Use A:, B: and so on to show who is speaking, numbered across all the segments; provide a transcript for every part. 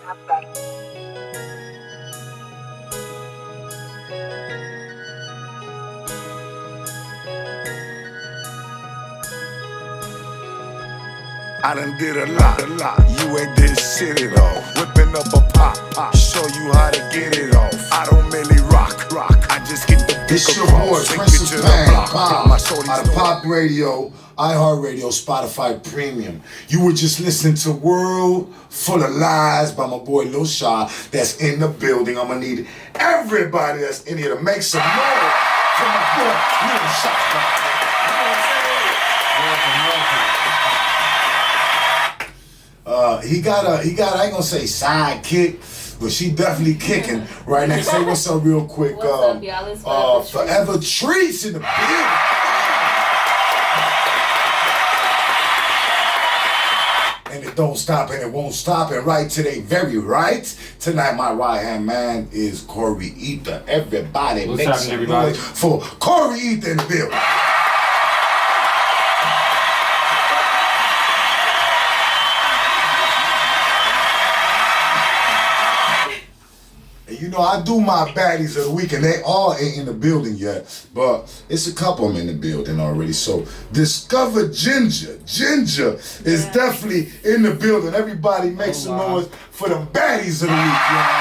A: I done did a lot. You ain't did shit at all. Whipping up a pop, show you how to get it off. I don't really rock. I just get the dick
B: It's your
A: across.
B: boy, Prince of Bang, Pop,
A: My shorties
B: out of Pop Radio, iHeartRadio, Spotify Premium. You were just listening to World Full of Lies by my boy Lil Shaw. That's in the building. I'm gonna need everybody that's in here to make some noise for my boy Lil Shaw. He got I ain't gonna say sidekick, but she definitely kicking right next. Say what's up real quick.
C: What's up, y'all? It's
B: Forever Treats in the building. And it don't stop and it won't stop. And right today, very right. Tonight, my right hand man is Corey Ether. Everybody make some noise for Corey Ether in the building. You know, I do my baddies of the week, and they all ain't in the building yet, but it's a couple of them in the building already. So discover Ginger. Ginger is definitely in the building. Everybody make some noise for them baddies of the week, y'all.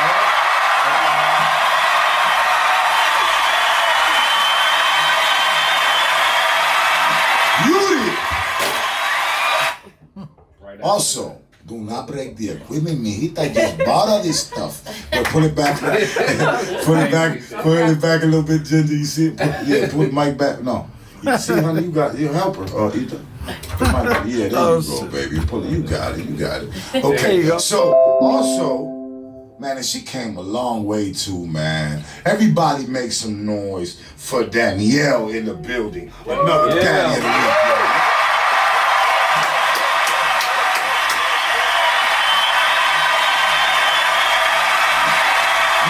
B: Beauty. Also, do not break the equipment, mijita. Just bought all this stuff. But put it back. Put it back a little bit, Ginger. You see it? Put the mic back. No. You see, honey, you got your helper. Ethan. Yeah, there you go, baby. Pull it. You got it. Okay. So also, man, and she came a long way too, man. Everybody make some noise for Danielle in the building. Another Danny in the week, y'all.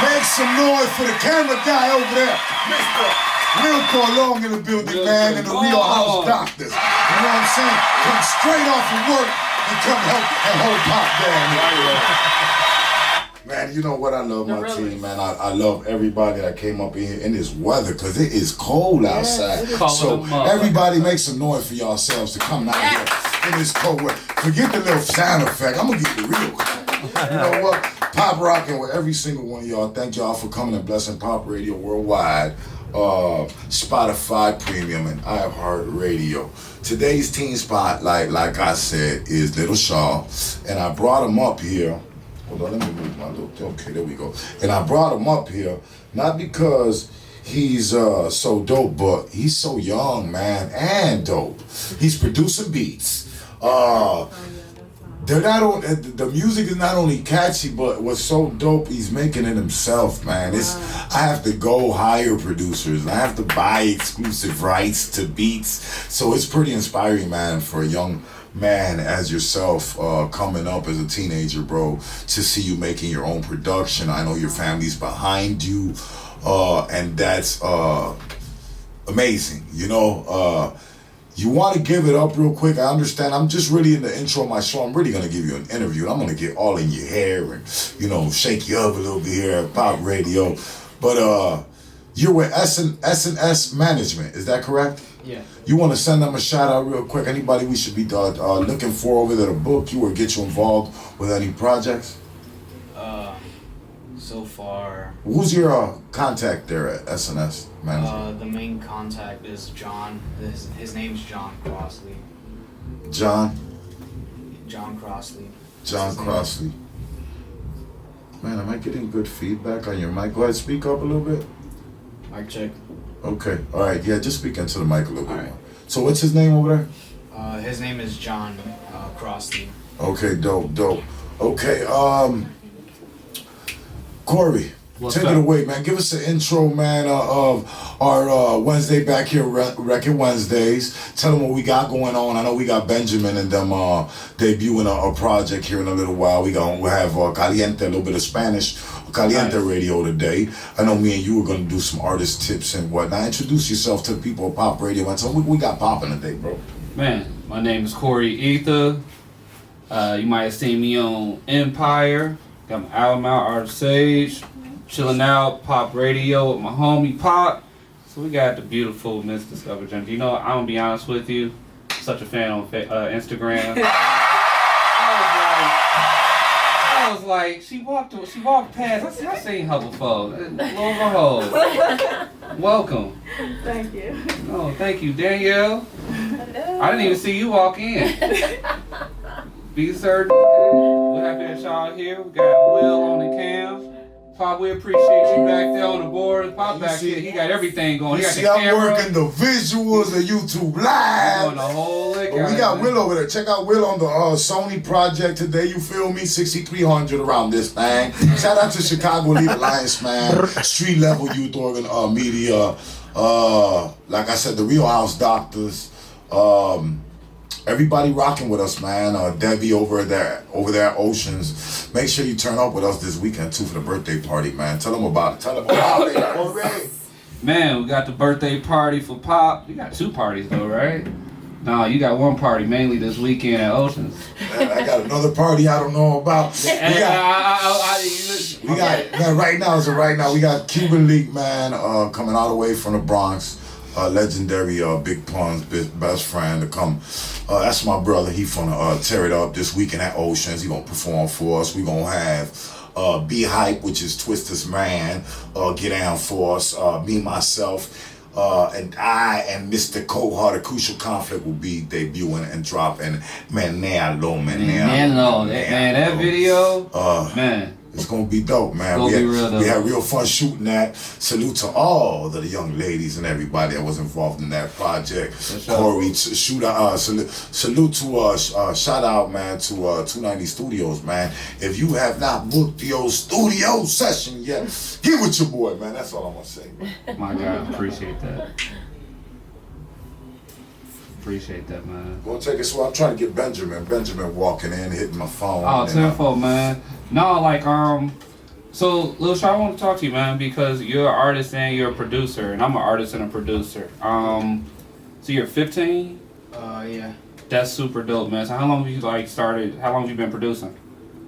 B: Make some noise for the camera guy over there, Mr. Wilco Long in the building, man, and the Real House Doctors. You know what I'm saying? Come straight off of work and come help and hold Pop down. Man, you know what? I love my team, man. I love everybody that came up in here in this weather because it is cold outside. So everybody make some noise for yourselves to come out here in this cold weather. Forget the little sound effect. I'm going to get the real cold. You know what? Pop rocking with every single one of y'all. Thank y'all for coming and blessing Pop Radio worldwide. Spotify Premium and iHeartRadio. Today's Teen Spotlight, like I said, is Little Shaw. And I brought him up here. Hold on, let me move my little... Okay, there we go. And I brought him up here, not because he's so dope, but he's so young, man, and dope. He's producing beats. They're not only, the music is not only catchy, but what's so dope, he's making it himself, man. I have to go hire producers. I have to buy exclusive rights to beats. So it's pretty inspiring, man, for a young man as yourself coming up as a teenager, bro, to see you making your own production. I know your family's behind you, and that's amazing, you know. You want to give it up real quick. I understand. I'm just really in the intro of my show. I'm really going to give you an interview. I'm going to get all in your hair and, you know, shake you up a little bit here at Pop Radio. But you're with S&S Management. Is that correct?
D: Yeah.
B: You want to send them a shout out real quick? Anybody we should be looking for over there to book you or get you involved with any projects?
D: So far...
B: Who's your contact there at S&S Management?
D: The main contact is John. His name's John Crossley.
B: John
D: Crossley.
B: John Crossley. Man, am I getting good feedback on your mic? Go ahead, speak up a little bit.
D: Mic check.
B: Okay, all right, yeah, just speak into the mic a little bit more. So what's his name over
D: there? His name is John Crossley.
B: Okay, dope. Okay, Corey, take it away, man. Give us an intro, man, of our Wednesday back here, Record Wednesdays. Tell them what we got going on. I know we got Benjamin and them debuting a project here in a little while. We'll have Caliente, a little bit of Spanish, Caliente Radio today. I know me and you are going to do some artist tips and whatnot. Introduce yourself to the people of Pop Radio and tell them what we got popping today, bro.
E: Man, my name is Corey Ether. You might have seen me on Empire.
C: Got my album out, Art of Sage. Chilling out, Pop Radio with my homie Pop. So we got the beautiful Miss Discover Junk. You know, I'm gonna be honest with you. Such a fan on Instagram. I was like, she walked past. I seen her before. Lo and behold. Welcome.
E: Thank you.
C: Oh, thank you, Danielle.
E: Hello.
C: I didn't even see you walk in. Be certain. We're happy that y'all here. We got Will on the cam. Pop, we appreciate you back there on the board. Pop back here. He got everything going. He got the camera.
B: I'm working the visuals of YouTube Live.
C: Doing the whole lick
B: But we got Will over there. Check out Will on the Sony project today. You feel me? 6,300 around this thing. Shout out to Chicago Lead Alliance, man. Street level youth organ media. Like I said, the Real House Doctors. Everybody rocking with us, man. Debbie over there at Oceans. Make sure you turn up with us this weekend too for the birthday party, man. Tell them about it. Tell them about it already.
C: Man, we got the birthday party for Pop. You got 2 parties though, right? No, you got 1 party mainly this weekend at Oceans.
B: Man, I got another party I don't know about. We got man, right now we got Cuban League, man, coming all the way from the Bronx. Legendary Big Pun's best friend to come. That's my brother. He finna tear it up this weekend at Oceans. He gonna perform for us. We gonna have Be Hype, which is Twister's man, get down for us. Me, myself, and I and Mr. Cold Hearted Crucial Conflict will be debuting and dropping. Man, that
C: video, man.
B: It's gonna be dope, man. We had real fun shooting that. Salute to all of the young ladies and everybody that was involved in that project. Corey, salute to shout out, man, to 290 Studios, man. If you have not booked your studio session yet, get with your boy, man. That's all I'm gonna say.
C: My God, appreciate that. Appreciate that, man.
B: Gonna take it slow. I'm trying to get Benjamin walking in, hitting my phone.
C: Oh, tenfold, man. No, like, so, Lil Shaw, I want to talk to you, man, because you're an artist and you're a producer, and I'm an artist and a producer. So you're 15?
D: Yeah.
C: That's super dope, man. So how long have you, how long have you been producing?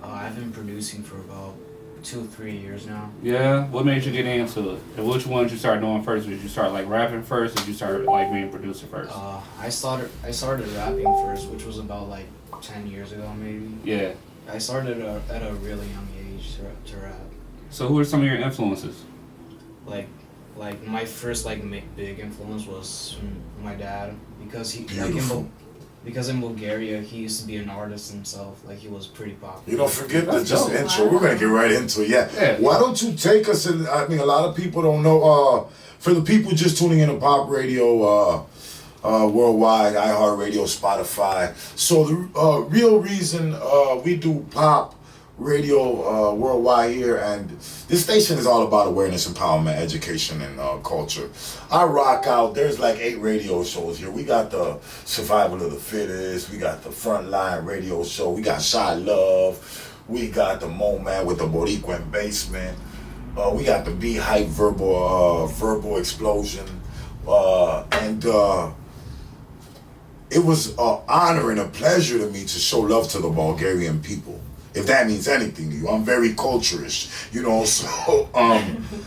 D: I've been producing for about 2-3 years now.
C: Yeah? What made you get into it? And which one did you start doing first? Did you start, rapping first, or did you start, being a producer first?
D: I started rapping first, which was about, 10 years ago, maybe.
C: Yeah.
D: I started at a really young age to rap.
C: So who are some of your influences?
D: Like my first big influence was my dad, because because in Bulgaria he used to be an artist himself. He was pretty popular.
B: You don't forget the intro. We're gonna get right into it. Yeah. Why don't you take us in? I mean, a lot of people don't know. For the people just tuning in to Pop Radio. Worldwide, iHeartRadio, Spotify. So the real reason we do Pop Radio worldwide here, and this station is all about awareness, empowerment, education, and culture. I rock out. There's 8 radio shows here. We got the Survival of the Fittest. We got the Frontline Radio Show. We got Shy Love. We got the Mo Man with the Boricuan Basement. We got the Be Hype Verbal Explosion. It was an honor and a pleasure to me to show love to the Bulgarian people, if that means anything to you. I'm very culturish, so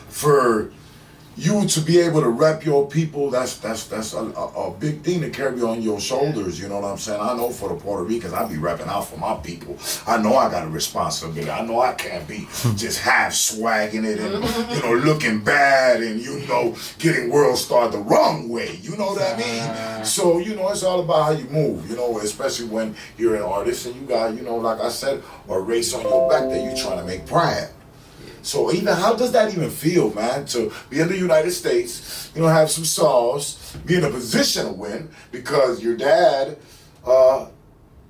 B: for you to be able to rep your people, that's a big thing to carry on your shoulders, you know what I'm saying? I know for the Puerto Ricans, I be repping out for my people. I know I got a responsibility. I know I can't be just half swagging it and, looking bad and, getting world star the wrong way, you know what I mean? So, it's all about how you move, especially when you're an artist and you got, like I said, a race on your back that you're trying to make pride. So how does that even feel, man, to be in the United States, have some sauce, be in a position to win, because your dad,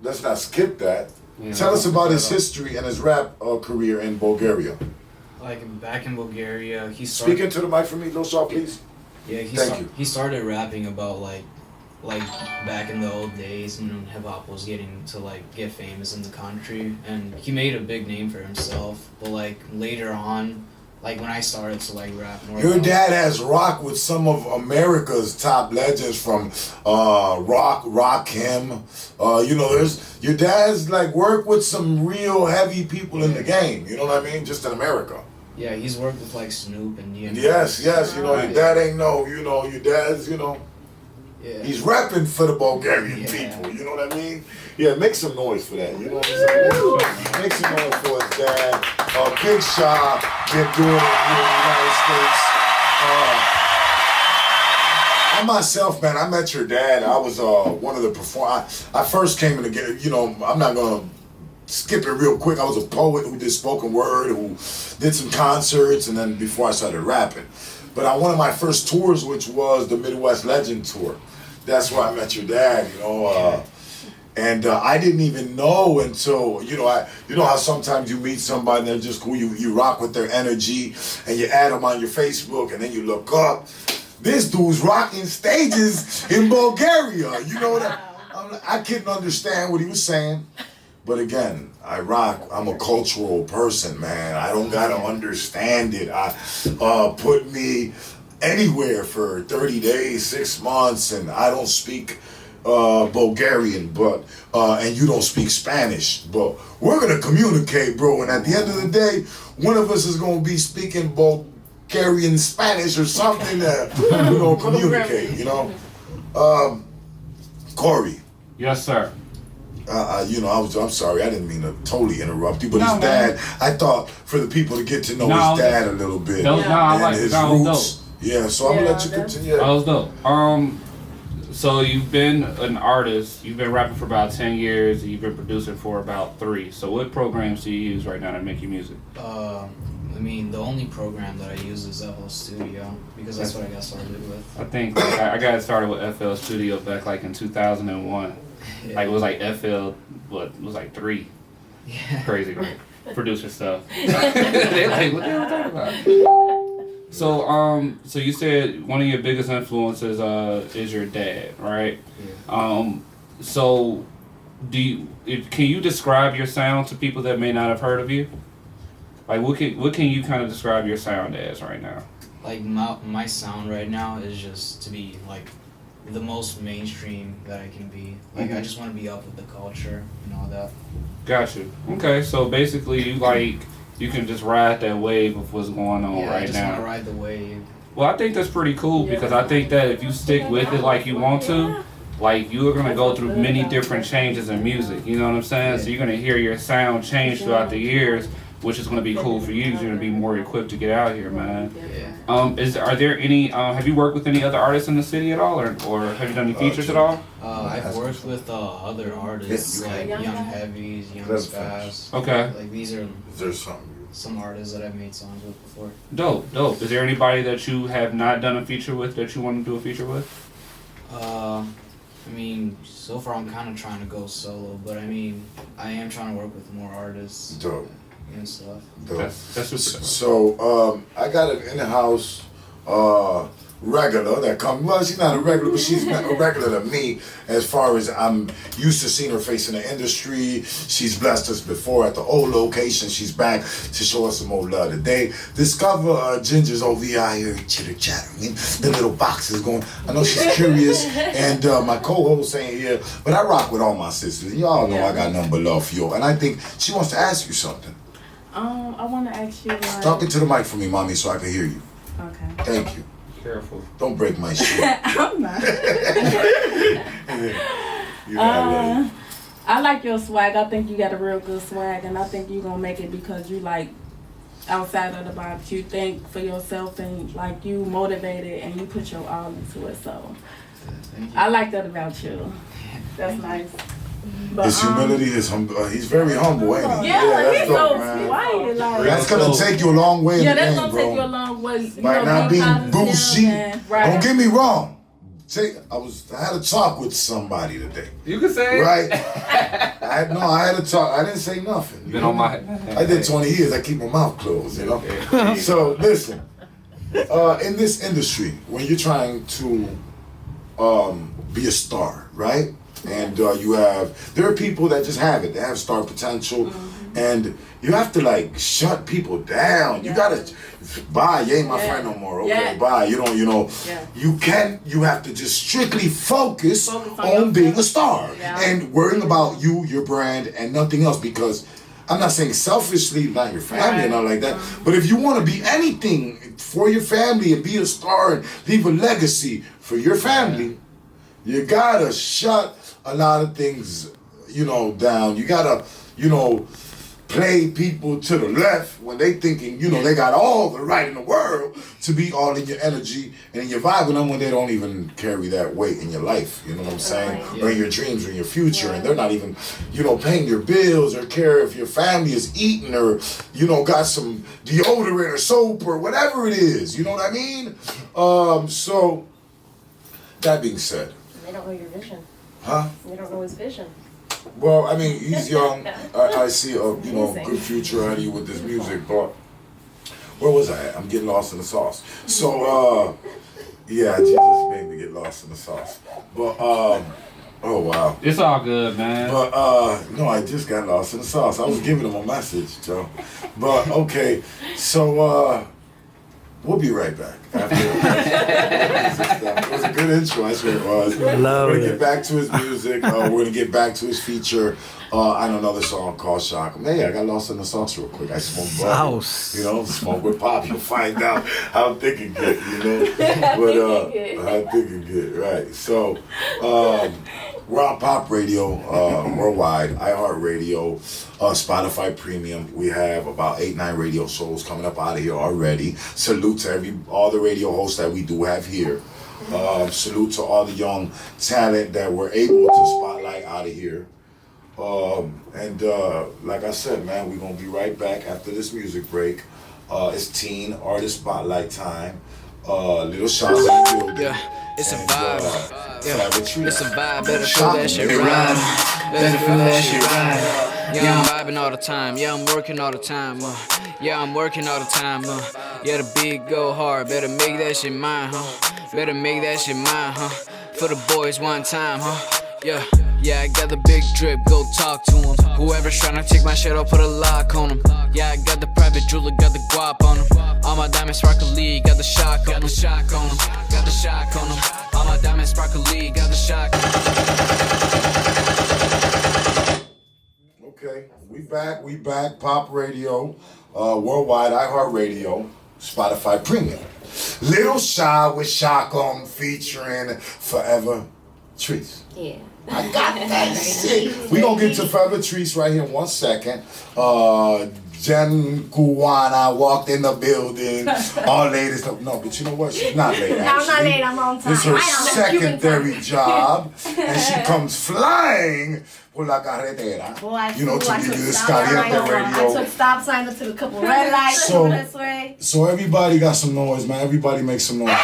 B: let's not skip that. Yeah, tell us about his history and his rap career in Bulgaria.
D: Back in Bulgaria, he started...
B: Speak into the mic for me, Lil Shaw, please.
D: Yeah, he started rapping about, back in the old days when hip-hop was getting to get famous in the country, and he made a big name for himself. But later on, like when I started to like rap more.
B: Your dad has rocked with some of America's top legends from Rakim. Your dad's like worked with some real heavy people in the game. You know what I mean? Just in America.
D: Yeah, he's worked with like Snoop and DMX.
B: Yes. Your dad ain't your dad's,
D: Yeah.
B: he's rapping for the Bulgarian people. You know what I mean? Yeah, make some noise for that. You know what I'm saying? Make some noise for his dad. Big Shaw been doing it here in the United States. I myself, man, I met your dad. I was one of the performers. I first came in to get, I'm not going to skip it real quick. I was a poet who did spoken word, who did some concerts, and then before I started rapping. But on one of my first tours, which was the Midwest Legend Tour, that's where I met your dad, And I didn't even know until, how sometimes you meet somebody and they're just cool, you rock with their energy, and you add them on your Facebook, and then you look up, this dude's rocking stages in Bulgaria. You know what I couldn't understand what he was saying. But again, I rock. I'm a cultural person, man. I don't gotta understand it. Put me anywhere for 30 days, 6 months, and I don't speak Bulgarian, but and you don't speak Spanish, but we're gonna communicate, bro. And at the end of the day, one of us is gonna be speaking Bulgarian Spanish or something that we're gonna communicate. Corey.
C: Yes, sir.
B: I'm sorry, I didn't mean to totally interrupt you, but his dad, I thought for the people to get to know his dad a little bit and his roots. Yeah, so I'm gonna let you continue.
C: That was dope. So you've been an artist, you've been rapping for about 10 years, and you've been producing for about 3. So what programs do you use right now to make your music?
D: The only program that I use is FL Studio, because that's what I got started with.
C: I think I got started with FL Studio back like in 2001.
D: Yeah.
C: Like it was like FL, it was like 3.
D: Yeah.
C: Crazy, right? Producer stuff. They like, what the hell are you talking about? So you said one of your biggest influences is your dad, right?
D: Yeah.
C: So can you describe your sound to people that may not have heard of you? Like what can you kind of describe your sound as right now?
D: Like my sound right now is just to be like the most mainstream that I can be. Like I just want to be up with the culture and all that.
C: Got you. Okay, so basically you can just ride that wave of what's going on right now.
D: I just want to ride the wave.
C: Well, I think that's pretty cool because I think that if you stick with it like you want to, like you are gonna go through many different changes in music. You know what I'm saying? So you're gonna hear your sound change throughout the years, which is gonna be cool for you. You're gonna be more equipped to get out here, man.
D: Yeah.
C: Are there any? Have you worked with any other artists in the city at all, or have you done any features at all?
D: I've worked with other artists like Young Heavies, Young Spaz.
C: Okay.
D: Like these are
B: Is there something?
D: some artists that I've made songs with before.
C: Dope. Is there anybody that you have not done a feature with that you want to do a feature with?
D: So far I'm kind of trying to go solo, but I am trying to work with more artists.
B: Dope.
D: And stuff.
B: Dope.
C: That's super dope.
B: So I got an in-house regular that comes. Well, she's not a regular, but she's not a regular to me as far as I'm used to seeing her face in the industry. She's blessed us before at the old location. She's back to show us some more love today. Discover Ginger's over here, chitter chatter. The little box is going. I know she's curious, and my co-host ain't here, but I rock with all my sisters. Y'all know I got nothing but love for you, and I think she wants to ask you something.
E: I want to ask you.
B: Talk into the mic for me, mommy, so I can hear you.
E: Okay.
B: Thank you.
C: Careful.
B: Don't break my shit.
E: I'm not. I like your swag. I think you got a real good swag, and I think you're gonna make it because you like outside of the box. You think for yourself, and like you motivated, and you put your all into it. So I like that about you. That's nice. But,
B: His humility is he's very humble, ain't he?
E: Yeah,
B: that's
E: he's
B: dope,
E: so
B: man.
E: quiet. Like,
B: That's gonna take you a long way in
E: yeah,
B: the
E: that's
B: game,
E: gonna
B: bro.
E: take you a long way.
B: By not being bougie.
E: Right.
B: Don't get me wrong. I had a talk with somebody today.
C: You can say
B: Right? I had a talk. I didn't say nothing.
C: Been on my.
B: I did 20 years. I keep my mouth closed, you know? So, listen. In this industry, when you're trying to be a star, right? And there are people that just have it. They have star potential. And you have to like shut people down. You gotta bye, you ain't my friend no more. Okay, bye. You don't, you have to just strictly focus on being a star and worrying about you, your brand, and nothing else. Because I'm not saying selfishly, not your family and all like that, but if you want to be anything for your family and be a star and leave a legacy for your family, you gotta shut a lot of things, down. You gotta, play people to the left when they thinking, they got all the right in the world to be all in your energy and in your vibe with them when they don't even carry that weight in your life, you know what I'm saying? Or in your dreams or in your future, and they're not even, paying your bills or care if your family is eating or, got some deodorant or soap or whatever it is, you know what I mean? So, that being said.
F: They don't know your vision.
B: Huh?
F: They don't know his vision.
B: Well, I mean, he's young. I see a good future out of you with this music, but where was I at? I'm getting lost in the sauce. So, yeah, Jesus made me get lost in the sauce. But, oh wow.
C: It's all good, man.
B: But, no, I just got lost in the sauce. I was giving him a message, Joe. But, okay, so, we'll be right back after it was a good intro, I swear it was. We're going to get back to his music. We're going to get back to his feature on another song called Shock. Hey, I got lost in the sauce real quick. I smoked bud. Smoke with pop. You'll find out how thick it get, But how thick it get, right. So, we're on Pop Radio, worldwide, iHeartRadio, Spotify Premium. We have about 8-9 radio shows coming up out of here already. Salute to all the radio hosts that we do have here. Salute to all the young talent that we're able to spotlight out of here. And like I said, man, we're going to be right back after this music break. It's Teen Artist Spotlight time. Little shots in the building.
G: Yeah, it's a vibe. It's a vibe, better
B: feel
G: that shit right. Better feel that shit right. Yeah, I'm vibing all the time. Yeah, I'm working all the time. Yeah, I'm working all the time. Yeah, the beat go hard. Better make that shit mine, Better make that shit mine, For the boys one time, Yeah. Yeah, I got the big drip, go talk to him. Whoever's tryna take my shit, I'll put a lock on him. Yeah, I got the private jeweler, got the guap on him. All my diamonds sparkly, got the shock on him. Got the shock on him, got the shock on him. All my diamonds sparkly, got the shock.
B: Okay, we back, Pop Radio, worldwide, iHeartRadio, Spotify Premium. Little Shy with Shock on featuring Forever Trees.
F: Yeah.
B: I got that shit. We gonna get to Forever Trees right here in 1 second. Jen Cubana walked in the building. All late is no, but you know what? She's not late.
F: No, I'm not late. I'm on time.
B: It's her secondary job, and she comes flying por la carretera.
F: Boy,
B: to give you this caliente radio.
F: I took stop signs, I took a couple red lights over this way.
B: So everybody got some noise, man. Everybody make some noise.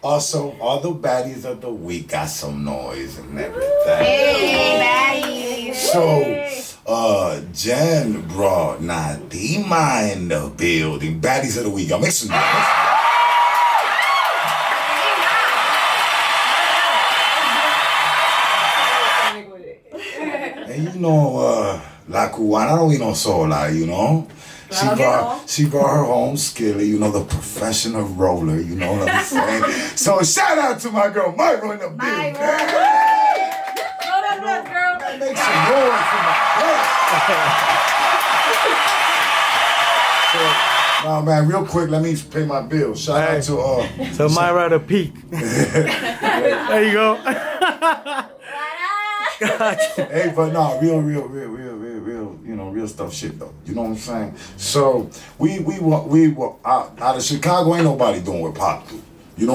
B: Also, all the baddies of the week got some noise and everything.
F: Hey, baddies.
B: So, Jen brought Nadima in the building. Baddies of the week. Y'all make some noise. And La Cubana no vino sola, She brought her home skilly, the professional roller, you know what I'm saying? So shout out to my girl Myra in the building.
F: Girl.
B: Make some noise for my girl. Now, man, real quick, let me pay my bill. Shout out to
H: So Myra the peak. There you go.
B: Hey, but no, real, real stuff shit though. You know what I'm saying? So we were out of Chicago. Ain't nobody doing what Pop do.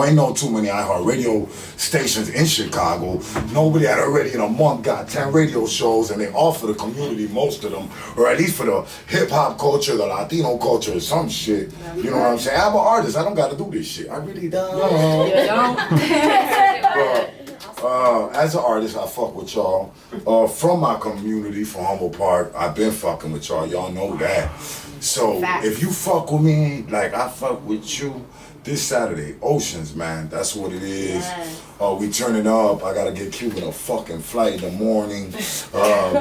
B: Ain't no too many iHeartRadio stations in Chicago. Nobody had already in a month got 10 radio shows, and they all for the community, most of them, or at least for the hip hop culture, the Latino culture, or some shit. You know what I'm saying? I'm an artist. I don't got to do this shit. I really don't. As an artist, I fuck with y'all. From my community, from Humble Park, I've been fucking with y'all. Y'all know that. So if you fuck with me like I fuck with you, this Saturday, Oceans, man. That's what it is. We turning up. I gotta get Cuban a fucking flight in the morning.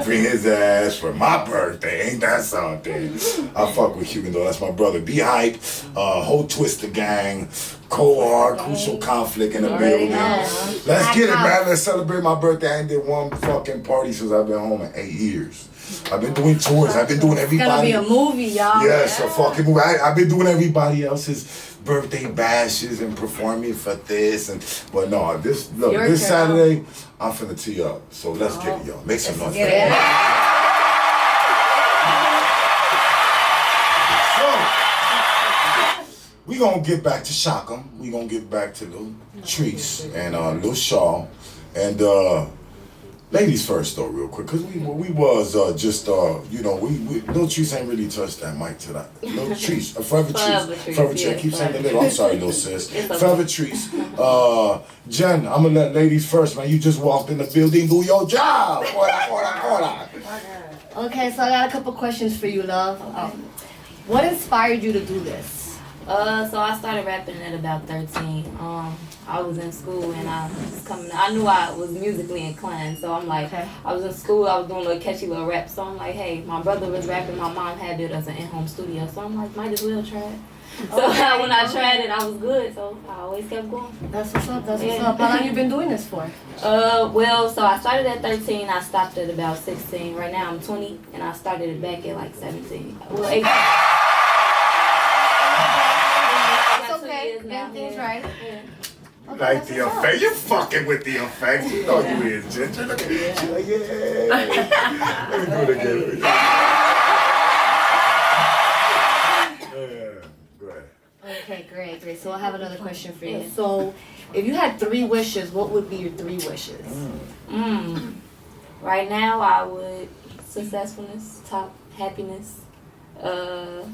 B: Bring his ass for my birthday. Ain't that something? I fuck with Cuban though. That's my brother. Be hype. Whole Twister gang. Cohort, Crucial Conflict in the building. Let's get it, man. Let's celebrate my birthday. I ain't did one fucking party since I've been home in 8 years. I've been doing tours. I've been doing everybody.
F: It's gonna be a movie, y'all.
B: Yes, a fucking movie. I've been doing everybody else's birthday bashes and performing for this but no, this Saturday I'm finna tee up. So let's get it, y'all. Make some noise. We gonna get back to Shockham. We gonna get back to Lil Treese and Lil Shaw. And ladies first though, real quick, cause we was just you know, we Lil Treese ain't really touched that mic to that. Lil Treese, Forever Treese. Forever Treese. I keep saying the little. I'm sorry, little sis. Forever Treese. Jen, I'm gonna let ladies first, man. You just walked in the building, do your job. Hola.
F: Okay, so I got a couple questions for you, love. What inspired you to do this?
I: So I started rapping at about 13. I was in school and I knew I was musically inclined. So I'm like, I was in school, I was doing a catchy little rap. So I'm like, hey, my brother was rapping, my mom had it as an in-home studio. So I'm like, might as well try it. So when I tried it, I was good. So I always kept going.
F: That's what's up, that's what's up. How long you been doing this for?
I: Well, so I started at 13, I stopped at about 16. Right now I'm 20 and I started it back at like 17. Well, 18.
F: Everything's right.
B: You like the effect? You fucking with the effects. You know you is, Ginger. Look at you. She's like, yeah. Let me do it again. Go ahead.
F: Okay, great. So I have another question for you. So, if you had 3 wishes, what would be your 3 wishes?
I: Right now, I would successfulness, top happiness, to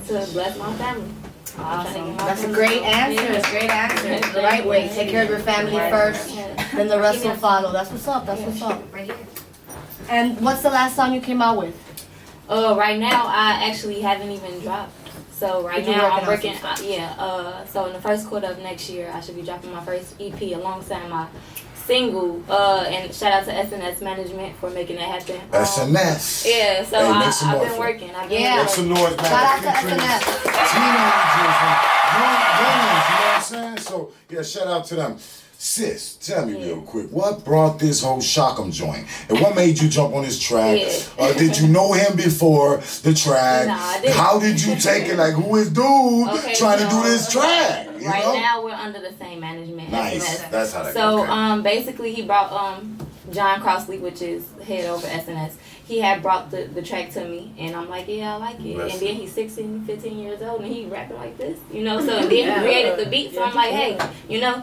I: bless my family.
F: Awesome. That's a great answer. It's a great answer. The right way. Take care of your family first, then the rest will follow. That's what's up. That's what's up. And what's the last song you came out with?
I: Right now, I actually haven't even dropped. So right now I'm working. So in the first quarter of next year, I should be dropping my first EP alongside my single. And shout out to SNS Management for making that happen.
B: SNS.
I: Yeah. So I've been working.
B: Make some noise, man.
F: Shout out to SNS.
B: You know what I'm saying? So yeah, shout out to them. Sis, tell me real quick, what brought this whole Shockham joint? And what made you jump on this track? Did you know him before the track?
I: No, I didn't.
B: How did you take it? Like, who is dude trying to do this track? You
I: right
B: know?
I: Now we're under the same management.
B: Nice.
I: SNS.
B: That's how that
I: goes.
B: So
I: basically he brought John Crossley, which is head over SNS. He had brought the track to me, and I'm like, yeah, I like it. And then he's 16, 15 years old, and he rapping like this, you know. So then he created the beat. So I'm like, hey, you know.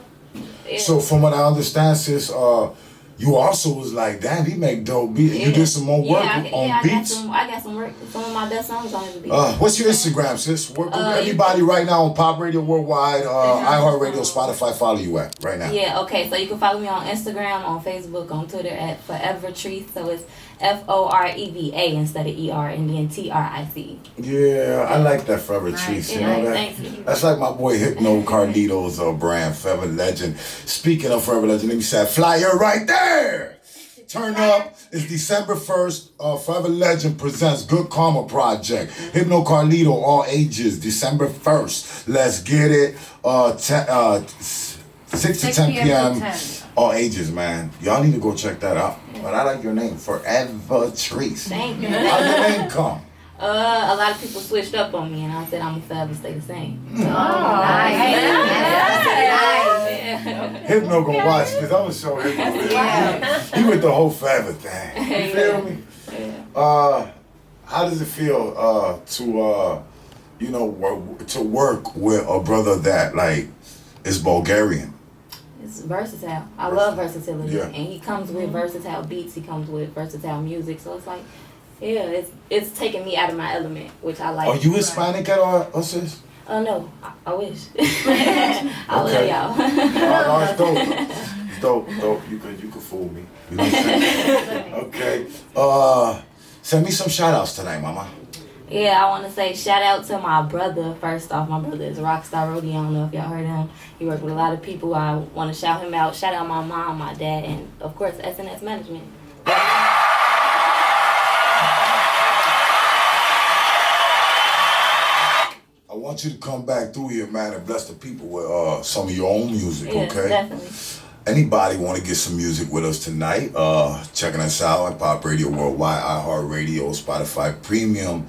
I: Yeah.
B: So from what I understand, sis, you also was like, damn, he make dope beats. You did some more work on beats.
I: I got some work. Some of my best songs on his beats.
B: What's your Instagram, sis? Everybody right now on Pop Radio Worldwide, iHeartRadio, Spotify, follow you at right now.
I: Yeah, okay. So you can follow me on Instagram, on Facebook, on Twitter at Forever Treese. So it's FOREVA instead of ER and then TRIC.
B: Yeah, I like that Forever Treese. You know that?
I: Thank you.
B: That's like my boy Hypno Carlito's brand, Forever Legend. Speaking of Forever Legend, let me say flyer right there. Turn up. It's December 1st. Forever Legend presents Good Karma Project. Hypno Carlito, all ages. December 1st. Let's get it. 6 to 10 p.m. All ages, man. Y'all need to go check that out. But I like your name, Forever Treese.
I: Thank you.
B: How your name come?
I: A lot of people switched up on me, and I said I'm forever stay the same.
F: Oh, nice.
B: Hypno gonna watch this. I'm gonna show Hypno. He with the whole forever thing. You feel me? How does it feel to work with a brother that like is Bulgarian?
I: It's versatile. I love versatility, and he comes with versatile beats. He comes with versatile music. So it's like, yeah, it's taking me out of my element, which I like.
B: Are you Hispanic at all, sis?
I: No, I wish. I love y'all.
B: No, it's dope. It's dope. You could fool me. You know what I'm saying? Okay. Send me some shout outs tonight, mama.
I: Yeah, I want to say shout out to my brother. First off, my brother is Rock Star Roadie. I don't know if y'all heard him. He worked with a lot of people. I want to shout him out. Shout out my mom, my dad, and of course SNS Management.
B: I want you to come back through here, man, and bless the people with some of your own music,
I: Yeah,
B: okay?
I: definitely.
B: Anybody want to get some music with us tonight? Checking us out at Pop Radio Worldwide, iHeartRadio, Spotify Premium,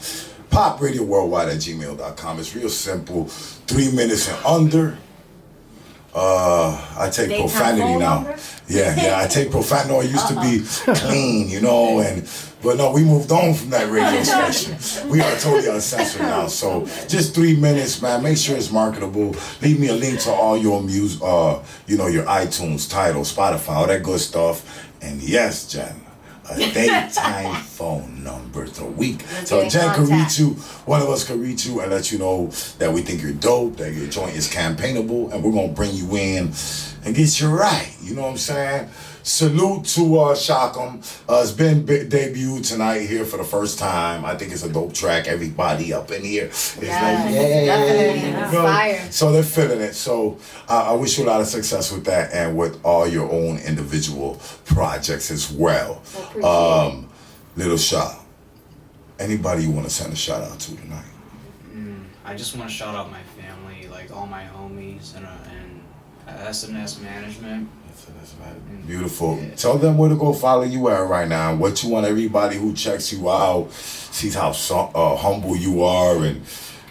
B: popradioworldwide@gmail.com. It's real simple. 3 minutes and under. I take
F: Daytime
B: profanity
F: phone
B: now.
F: number?
B: Yeah, I take profanity. No, it used to be clean, you know, but no, we moved on from that radio station. We are totally uncensored now. So just 3 minutes, man. Make sure it's marketable. Leave me a link to all your music, your iTunes, Tidal, Spotify, all that good stuff. And yes, Jen, a daytime phone number a week. So Jen can reach you, one of us can reach you and let you know that we think you're dope, that your joint is campaignable, and we're gonna bring you in and get you right. You know what I'm saying? Salute to Shockham. It's been debuted tonight here for the first time. I think it's a dope track. Everybody up in here is
F: Definitely.
B: you know,
F: Fire.
B: so they're feeling it. So I wish you a lot of success with that and with all your own individual projects as well. Little Shaw, anybody you want to send a shout out to tonight?
D: I just want to shout out my family, like all my homies and SNS Management.
B: Beautiful. Tell them where to go follow you at right now. What you want everybody who checks you out, sees how humble you are, and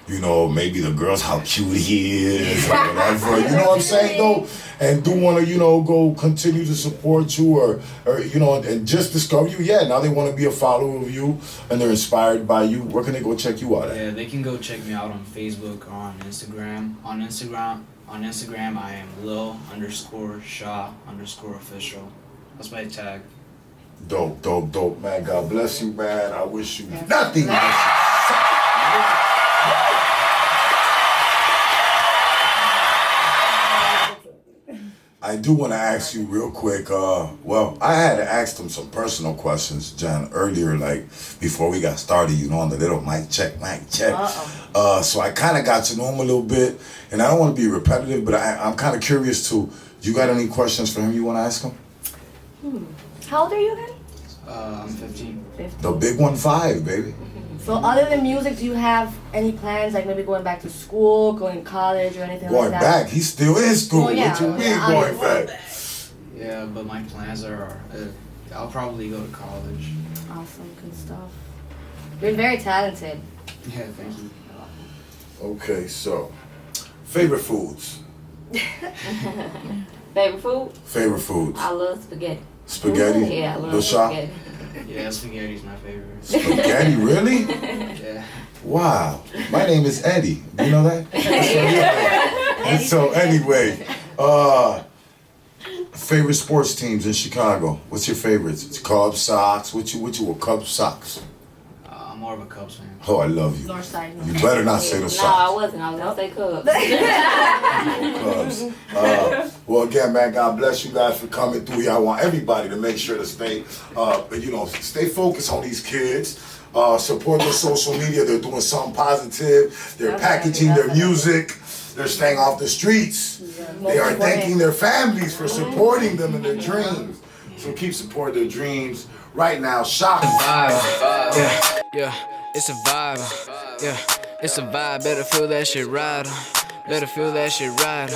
B: you know maybe the girls how cute he is or whatever. You know what I'm saying though? And do want to go continue to support you or and just discover you. Yeah, now they want to be a follower of you and they're inspired by you. Where can they go check you out at?
D: Yeah, they can go check me out on Facebook or on Instagram. On Instagram, I am Lil_Shaw_official. That's my tag.
B: Dope, man. God bless you, man. I wish you nothing but I do want to ask you real quick. I had to ask them some personal questions, John, earlier, like before we got started, on the little mic check. So I kind of got to know him a little bit, and I don't want to be repetitive, but I'm kind of curious too. You got any questions for him you want to ask him?
F: How old are you again?
D: I'm 15.
B: The big 1-5, baby.
F: So other than music, do you have any plans, like maybe going back to school, going to college, or anything
B: Going
F: like that?
B: back? He's still in school.
F: Well, yeah,
B: What you mean
F: yeah,
B: going back?
D: Yeah, but my plans are, I'll probably go to college.
F: Awesome, good stuff. You're very talented.
D: Yeah, thank you.
B: Okay, so favorite foods.
I: Favorite food?
B: Favorite foods.
I: I love spaghetti.
B: Spaghetti.
I: Yeah, I love
B: Lil Shaw?
I: spaghetti.
D: Yeah, spaghetti's my favorite.
B: Spaghetti, really?
D: Yeah.
B: Wow. My name is Eddie. Do you know that? So anyway, favorite sports teams in Chicago. What's your favorites? It's Cubs, Sox. What you with Cubs, Sox?
D: I'm more of a Cubs fan.
B: Oh, I love you.
F: North side.
B: You better not say the
I: No, I
B: Sox.
I: wasn't. I was gonna say Cubs.
B: Cubs. Well, again, man, God bless you guys for coming through here. I want everybody to make sure to stay focused on these kids. Support their social media. They're doing something positive. They're packaging their music. They're staying off the streets. They are thanking their families for supporting them in their dreams. So keep supporting their dreams. Right now, Shock.
G: Yeah, it's a vibe. Yeah, it's a vibe. Better feel that shit right. Better feel that shit right.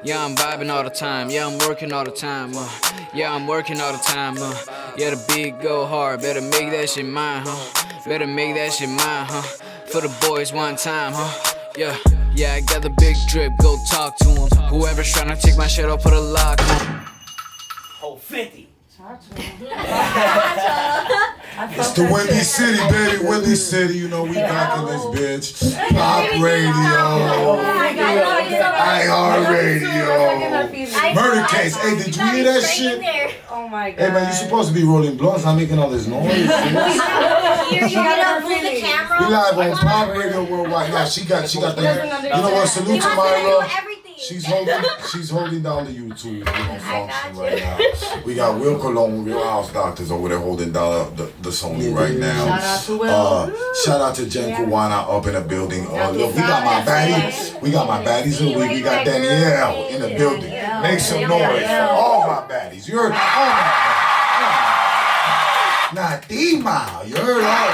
G: Yeah, I'm vibing all the time. Yeah, I'm working all the time. Yeah, I'm working all the time. Yeah, the beat go hard. Better make that shit mine, Better make that shit mine, For the boys one time, Yeah, I got the big drip. Go talk to him. Whoever's trying to take my shit, I'll put a lock on.
H: Oh, 50.
B: It's the Windy City, baby. Windy City, we back in this bitch. Pop Radio. iHeartRadio. Murder Case. Hey, did you hear that shit?
F: Oh my god.
B: Hey, man, you supposed to be rolling blunts, not making all this noise.
F: Here, you gotta move the camera.
B: We live on Pop Radio Worldwide. Yeah, she got that. You know what? Salute to Myra. She's holding down the YouTube function right now. We got Will Cologne, Real House Doctors over there holding down the Sony right now.
F: Shout out to Will.
B: Shout out to Jen Cubana up in the building. Look, we got my baddies. We got my baddies of the week. We got Danielle in the building. Make some noise for all my baddies. You heard all my baddies. Not D-Mile. You heard all.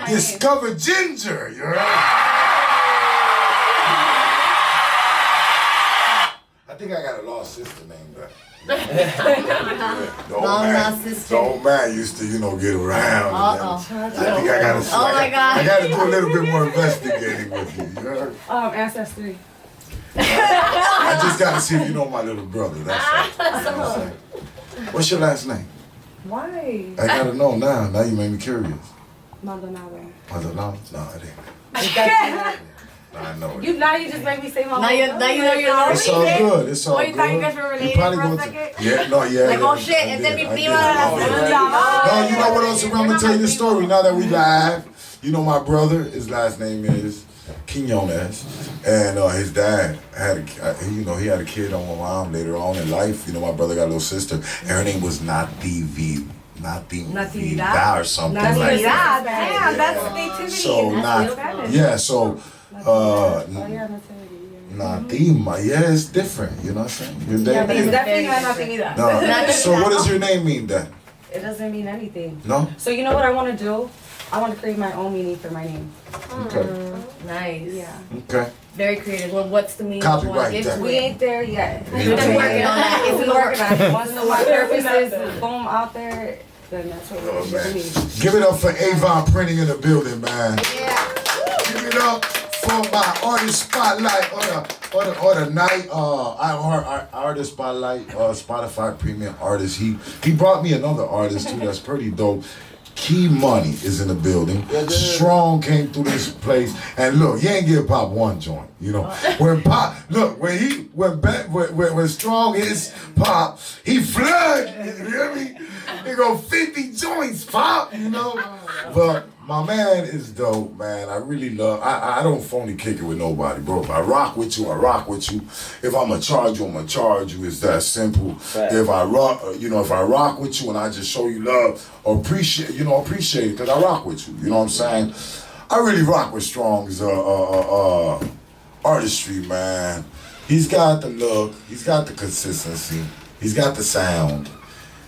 B: Discover Ginger. You heard. I think I got a lost sister named that. The old man used to, get around. I think I gotta see.
F: Oh my God.
B: I gotta do a little bit more investigating with you. You heard?
E: Ancestry.
B: I just gotta see if you know my little brother. That's all. You know what I'm saying? What's your last name?
E: Why?
B: I gotta know now. Now you made me curious.
E: Maldonado.
B: Maldonado? No, it ain't. I know it.
E: Now you just make me say my
F: Now you know you're already.
B: It's all good. It's all
E: What,
B: good.
E: you thought you guys were related
B: probably
E: for a
B: going
E: second?
B: Yeah, no, yeah.
F: Like,
B: yeah,
F: oh shit,
B: I
F: and then
B: did,
F: me
B: I
F: being
B: did. No, you know what else? I'm gonna tell you the story. Now that we live, my brother. His last name is Quinones, and his dad had he had a kid on my mom later on in life. My brother got a little sister, and her name was Natividad or something like that.
E: Damn, that's nativity.
B: So Natima, yeah, it's different. You know what I'm saying? It's
E: definitely not Natividad.
B: No. So what does your name mean then?
E: It doesn't mean anything.
B: No.
E: So you know what I want to do? I want to create my own meaning for my name.
B: Okay.
F: Nice.
E: Yeah.
B: Okay.
F: Very creative. Well, what's the meaning?
B: Copyright that.
E: We ain't there yet.
B: We ain't there
F: working on that.
E: If we working on it. Once my purpose is boom out there, then that's what
B: Oh,
E: we're
B: man.
E: doing.
B: Give it up for Avon Printing in the building, man.
F: Yeah.
B: Give it up for my artist spotlight or the night. Our artist spotlight, Spotify premium artist. He brought me another artist too. That's pretty dope. Key Money is in the building. Strong came through this place, and look, you ain't give Pop one joint. When Pop, look, when Strong hits Pop, he flood. You hear me? He go 50 joints, Pop. But my man is dope, man. I really love. I don't phony kick it with nobody, bro. If I rock with you, I rock with you. If I'ma charge you, I'ma charge you. It's that simple.
J: Right.
B: If I rock, if I rock with you and I just show you love or appreciate it, because I rock with you. You know what I'm saying? I really rock with Strong's artistry, man. He's got the look. He's got the consistency. He's got the sound,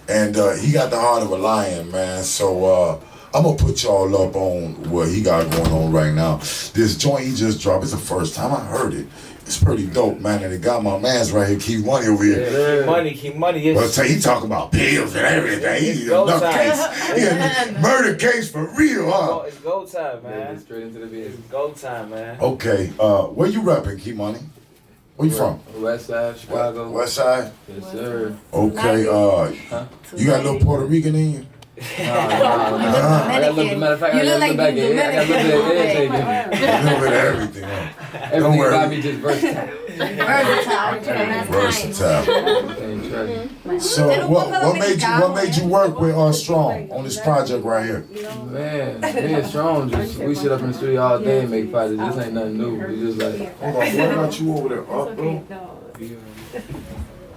B: and he got the heart of a lion, man. So. I'm gonna put y'all up on what he got going on right now. This joint he just dropped, it's the first time I heard it. It's pretty dope, man. And it got my man's right here, Keep Money over here.
J: Yeah, Keep Money is.
B: But he talking about pills and everything. He's a nut case. He a murder case for real, huh?
J: It's go time, man.
C: Yeah, straight into the business.
J: It's go time, man.
B: Okay, where you rapping, Keep Money? Where you from?
C: West Side, Chicago.
B: West Side?
C: Yes, sir.
B: Okay, you got a little Puerto Rican in you?
C: No. I got a little bit, matter of fact, I got a little back in. I got a little bit of everything.
B: A little bit of everything, huh?
C: Everything about me just versatile.
B: Versatile. So what made you work with Strong on this project right here?
C: Man, me and Strong we sit up in the studio all day and make projects. This ain't nothing new. We just like.
B: Hold on, what about you over there, bro?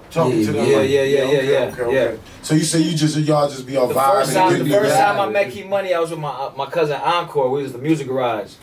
B: Talking to them.
J: Yeah.
B: So you say y'all just be on
J: The
B: vibe
J: first time I met Keep Money, I was with my cousin Encore. We was at the music garage,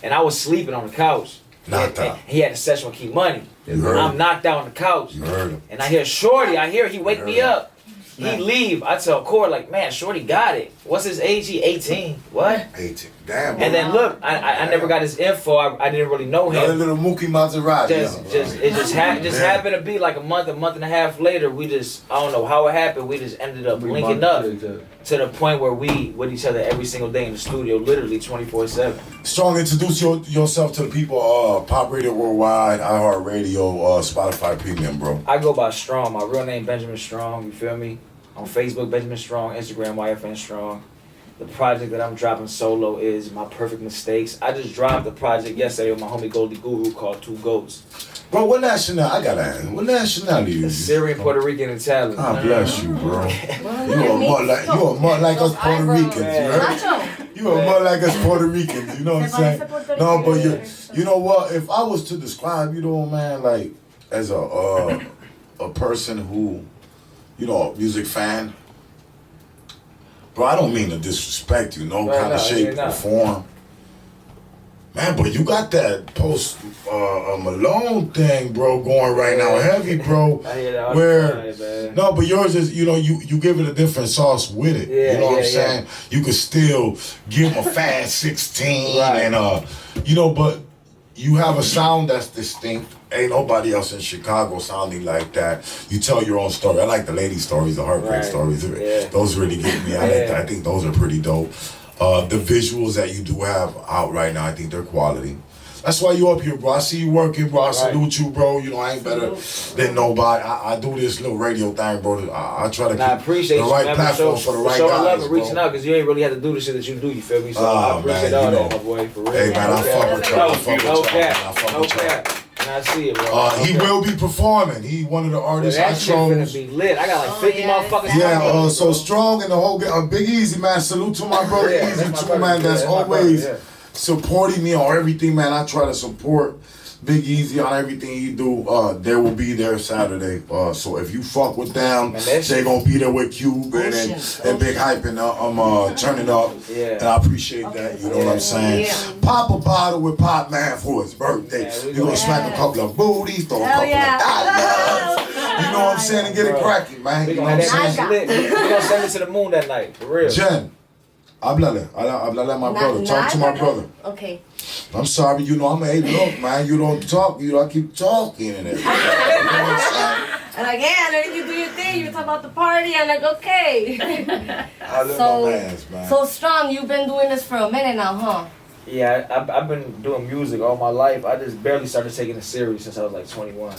J: and I was sleeping on the couch.
B: Knocked out.
J: He had a session with Keep Money.
B: You heard
J: I'm
B: him.
J: knocked out on the couch.
B: You heard him.
J: And I hear Shorty. He wake me up. He
B: Man.
J: leave. I tell Cord, like, man, Shorty got it. What's his age? He 18. What?
B: 18. Damn.
J: And then look, I never got his info. I didn't really know
B: Another
J: him.
B: little Mookie Maserati.
J: It just happened to be like a month and a half later. We just, I don't know how it happened. We just ended up linking up to the point where we with each other every single day in the studio, literally 24/7.
B: Strong, introduce yourself to the people. Pop Radio Worldwide, iHeartRadio, Spotify Premium, bro.
J: I go by Strong. My real name Benjamin Strong. You feel me? On Facebook, Benjamin Strong. Instagram, YFN Strong. The project that I'm dropping solo is My Perfect Mistakes. I just dropped the project yesterday with my homie Goldie Guru called Two Goats.
B: Bro, what nationality? I gotta ask. What nationality is you?
J: Syrian, Puerto Rican, and Italian.
B: God bless you, bro. You are more like us Puerto Ricans, you heard? You are more like us Puerto Ricans, you know what I'm saying? No, but you know what? If I was to describe, you know, man, like as a person who, you know, a music fan, bro, I don't mean to disrespect you, no kind of shape or form. Man, but you got that Post Malone thing, bro, going right now, heavy, bro.
J: I hear that all
B: where
J: the time, man.
B: no, but yours is, you know, you give it a different sauce with it.
J: Yeah,
B: you know what I'm
J: yeah,
B: saying? You could still give them a fast 16
J: Right.
B: and you know, but you have a sound that's distinct. Ain't nobody else in Chicago sounding like that. You tell your own story. I like the lady stories, the heartbreak
J: Right.
B: stories.
J: Yeah.
B: Those really get me. I like that. I think those are pretty dope. The visuals that you do have out right now, I think they're quality. That's why you up here, bro. I see you working, bro. I salute you, bro. You know, I ain't better than nobody. I do this little radio thing, bro. I try to
J: I appreciate
B: the
J: you,
B: right
J: man,
B: platform for the right
J: I
B: guys,
J: love it reaching
B: bro.
J: out because you ain't really had to do the shit that you do. You feel me? So I appreciate
B: man,
J: all
B: you
J: that,
B: know.
J: my boy. For real.
B: Hey, man, I fuck with y'all. I fuck with
J: No
B: y'all,
J: cap.
B: man. I fuck
J: No
B: with y'all.
J: cap. And I see it, bro.
B: He will be performing. He one of the artists I
J: That shit finna
B: chose.
J: be lit. I got like 50 motherfuckers.
B: Yeah, so strong and the whole Big Easy, man. Salute to my brother
J: Yeah,
B: Easy
J: that's my
B: too,
J: brother.
B: man.
J: Yeah,
B: That's
J: that's my brother,
B: always
J: yeah.
B: supporting me on everything, man. I try to support Big Easy on everything he do. They will be there Saturday. So if you fuck with them, they gonna be there with Cube and Big Hype and turning up.
J: Yeah.
B: And I appreciate that. You know what I'm saying?
F: Yeah.
B: Pop a bottle with Pop Man for his birthday. You gonna smack a couple of booties, throw a couple of dollars. You know what I'm saying? And get it cracking, man.
J: We
B: You know
J: gonna
B: what
J: have
B: I'm
J: that
B: saying?
J: shit lit. We gonna send it to the moon that night, for real.
B: Jen, háblale my brother. Talk to my brother.
F: Okay.
B: I'm sorry, you know, I'm hey, look, man, you don't talk, you know, I keep talking and everything. You know what I'm saying?
F: And like, yeah, then you do your thing. You talk about the party. I'm like, okay.
B: I live my mans, man.
F: So strong. You've been doing this for a minute now, huh?
J: Yeah, I've been doing music all my life. I just barely started taking it serious since I was like 21.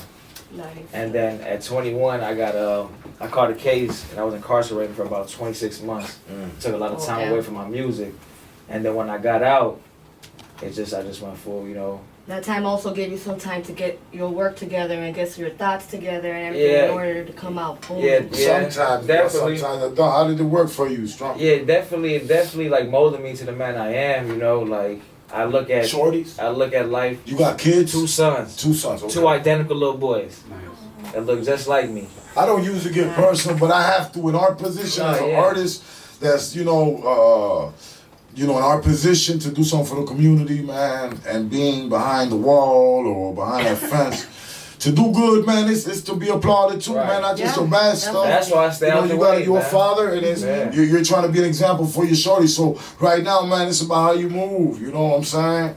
F: Nice.
J: And then at 21, I got I caught a case and I was incarcerated for about 26 months. Took a lot of time away from my music. And then when I got out, I just went full, you know.
F: That time also gave you some time to get your work together and get your thoughts together and everything in order to come out. Boom.
J: Yeah,
B: Sometimes,
J: definitely.
B: sometimes. How did it work for you, strong?
J: Yeah, definitely like molded me to the man I am, you know, like I look at
B: shorties.
J: I look at life.
B: You got kids?
J: 2 sons.
B: 2 sons. Okay.
J: 2 identical little boys.
C: Nice.
J: That look just like me.
B: I don't usually get personal, but I have to in our position as an artist. That's in our position to do something for the community, man, and being behind the wall or behind that fence. To do good, man, it's to be applauded too, man. Not just the bad stuff.
J: That's why I stay out the way,
B: You're a
J: man.
B: father, and you're trying to be an example for your shorty. So right now, man, it's about how you move. You know what I'm saying?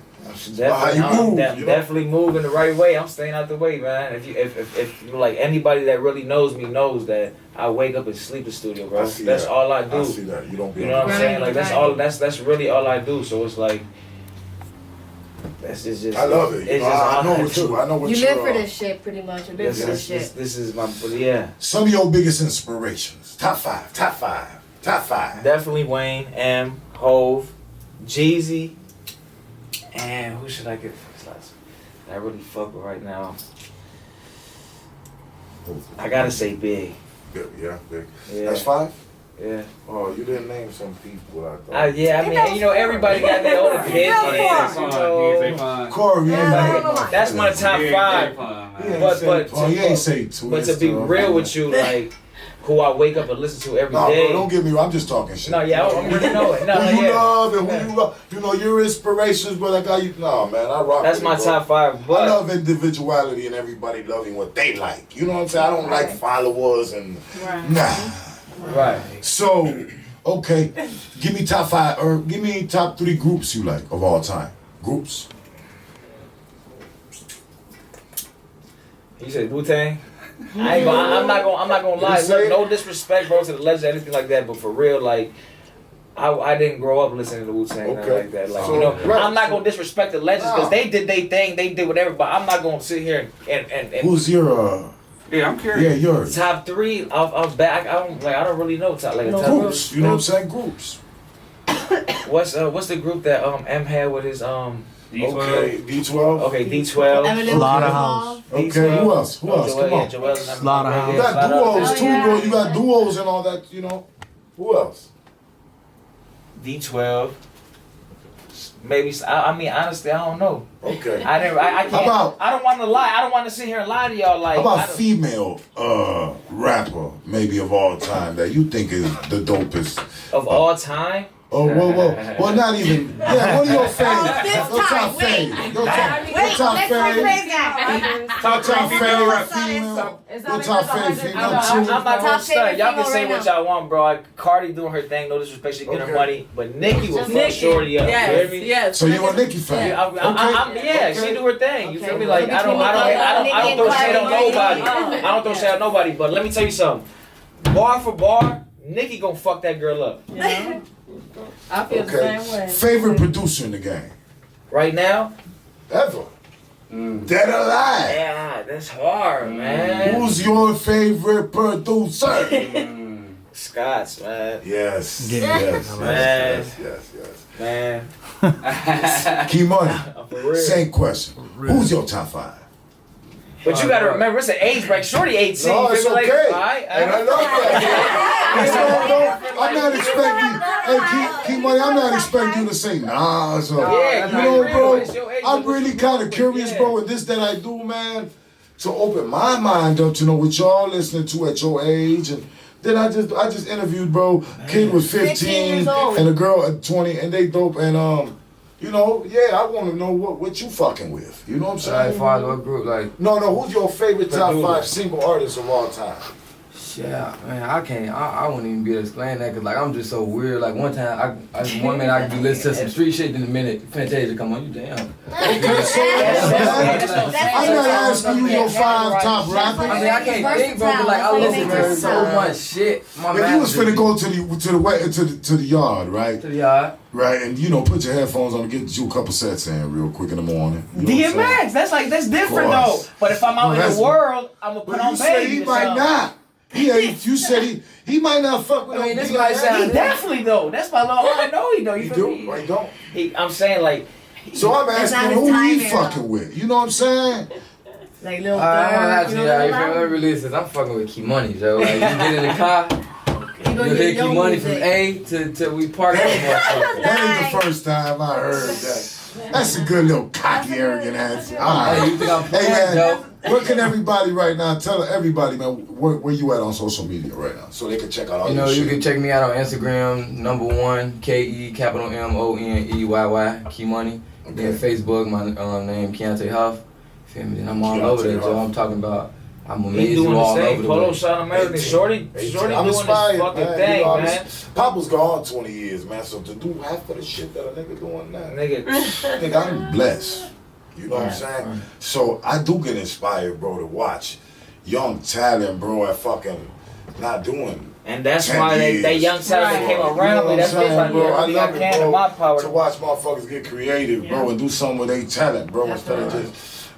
J: Definitely moving the right way. I'm staying out the way, man. If like anybody that really knows me knows that I wake up and sleep in the studio, bro. That's all I do.
B: I see that. You don't be.
J: You know what I'm saying? Like that's all. That's really all I do. So it's like. That's just.
B: I love it.
J: It's
B: I know what you. I know what
F: you
B: you.
F: live for this shit, pretty much. You live for this shit.
J: This is my yeah.
B: Some of your biggest inspirations. Top five.
J: Definitely Wayne, M, Hove, Jeezy, and who should I get first last? That I really fuck with right now. I gotta say Big.
B: Yeah, Big.
J: Yeah.
B: That's 5?
J: Yeah.
B: Oh, you didn't name some people. I thought.
J: Yeah, I mean, you know, everybody got their own opinions. You know.
B: Corey,
J: that's my top 5. But
B: you ain't say 2.
J: But to be real with you, like, who I wake up and listen to every day.
B: No, don't get me wrong. I'm just talking shit.
J: No, yeah, I already know it. No,
B: who you love and who you love. You know, your inspirations, but I got you. No, man, I rock.
J: That's my top 5. But
B: I love individuality and everybody loving what they like. You know what I'm saying? I don't like followers and nah.
J: Right.
B: So, okay, give me top 5 or give me top 3 groups you like of all time. Groups.
J: You said Wu-Tang? I'm not gonna lie. Look, no disrespect, bro, to the legend, anything like that. But for real, like, I didn't grow up listening to Wu-Tang like that. Like, you know, I'm not gonna disrespect the legends because they did their thing, they did whatever. But I'm not gonna sit here and
B: Who's your
C: Yeah, I'm curious.
B: Yeah, yours.
J: top 3 of back. I don't really know top like top
B: groups. You know what I'm saying? Groups.
J: What's the group that M had with his
C: D12.
B: Okay, D12.
J: Okay, D12.
H: Slaughterhouse.
B: Okay, who else? Who else? Come on.
H: Slaughterhouse.
B: You got duos too, bro. You got duos and all that, you know. Who else?
J: D12. Maybe I mean honestly I don't know.
B: Okay.
J: I can't.
B: How about?
J: I don't want to lie. I don't want to sit here and lie to y'all. Like
B: How about
J: I don't-
B: female rapper maybe of all time that you think is the dopest?
J: of all time.
B: Oh, well, not even. Yeah, what are your faves? Your top fave. Your top fave.
J: Top
B: Top
J: female
B: fave.
J: rap.
B: Female. Your top fave. Female
J: I'm
B: too.
J: not
F: Top
J: gonna stunt.
F: favorite
J: Y'all can
F: female
J: say
F: right
J: what
F: now.
J: y'all want, bro. Cardi doing her thing. No disrespect, she getting her money. But Nicki will fuck Shorty up. You hear me?
E: Yes.
B: So you a Nicki fan?
J: Yeah, she do her thing. You feel me? Like I don't
F: Nicki
J: throw
F: and
J: shade on
F: Cardi.
J: nobody. I don't throw shade on nobody. But let me tell you something. Bar for bar, Nicki gonna fuck that girl up.
E: Yeah. I feel the
B: Okay.
E: same way.
B: Favorite producer in the game?
J: Right now,
B: Ever? Dead or alive?
J: yeah, that's hard, man.
B: Who's your favorite producer?
J: Scott's, man.
B: Yes.
H: Yeah.
B: Yes.
J: Man.
B: Yes.
J: Man,
B: Key Money.
J: for real.
B: Same question. Who's your top 5?
J: But you gotta remember, it's an age break. Shorty 18.
B: No,
J: you
B: it's
J: feel me?
B: okay.
J: Like,
B: And I love that. I'm not expecting. Hey, Key Money, I'm not expecting you to say nah. So,
J: Yeah,
B: you know, bro,
J: it's your age,
B: I'm
J: but
B: really
J: you
B: kind of
J: know,
B: curious,
J: yeah.
B: bro, and this that I do, man, to open my mind up to know what y'all listening to at your age. And then I just interviewed, bro. Kid was 15
F: years old.
B: and a girl at 20, and they dope. And you know, yeah, I want to know what you fucking with. You know what I'm saying?
K: As far as what group, like,
B: No, who's your favorite top
J: Producer.
B: 5 single artists of all time?
K: yeah, man, I can't, I wouldn't even be able to explain that, cause like, I'm just so weird. Like, one time, one minute I could be listening to some street shit, then the minute Fantasia come on, you damn.
B: Okay, so I'm not asking you your 5 top rappers.
K: I mean, I can't think, bro, but like, I listen to so much shit. My
B: If you was
K: manager-
B: finna go to the yard, right?
K: to the yard.
B: Right, and you know, put your headphones on and get you a couple sets in real quick in the morning. You know what I'm saying?
J: DMX, that's different
B: Of
J: though.
B: course.
J: But if I'm out
B: No,
J: in
B: that's-
J: the world, I'm gonna put
B: But
J: on
B: you said
J: Baby.
B: he
J: or
B: might
J: something.
B: not. You said he might not fuck with
K: I mean,
B: no
K: this
B: DMX.
K: might sound-
J: He definitely though. That's my little. I know he though.
B: You
J: You feel
B: do
J: me?
B: or you don't?
J: I'm saying like.
B: So I'm
F: It's not
B: asking
F: his
B: who
F: time
B: he
F: here,
B: fucking with. You know what I'm saying?
F: Like Lil
K: I'm gonna
F: Durk,
K: ask
F: you
K: you,
F: know
K: yeah, you
F: what
K: feel me? Let me release this. I'm fucking with Key Money, Joe. Like, you get in the car, you hit Key Money from A to we park that motherfucker.
B: That ain't the first time I heard that. That's a good little cocky, arrogant answer. All
K: Hey,
B: right.
K: you think I'm
B: Hey
K: playing,
B: man,
K: Joe?
B: where can everybody right now, tell everybody, man, where you at on social media right now so they can check out all
K: You know,
B: your
K: you
B: shit.
K: can check me out on Instagram, #1 KEMONEYY, Key Money. Then Facebook, my name Keontae Huff. Feel me? Then I'm all over there, Joe. I'm talking about, I'm
J: He
K: amazing
J: doing the
K: all
J: same.
K: over the
J: Polo
K: place.
J: shot American. Shorty
B: I'm
J: doing this
B: inspired,
J: fucking
B: man.
J: thing,
B: You know,
J: man.
B: Pop was gone 20 years, man. So to do half of the shit that a nigga doing now,
J: Nigga.
B: nigga, I'm blessed. You know what I'm saying? So I do get inspired, bro, to watch young talent, bro, at fucking not doing.
J: And that's
B: 10
J: why
B: years.
J: they young talent
B: Right.
J: came
B: You know
J: around
B: what
J: me. That's
B: I'm
J: why
B: saying,
J: I
B: bro? I
J: I
B: love it,
J: can in
B: bro,
J: my power.
B: to watch motherfuckers get creative, bro, and do something with their talent, bro, instead of just,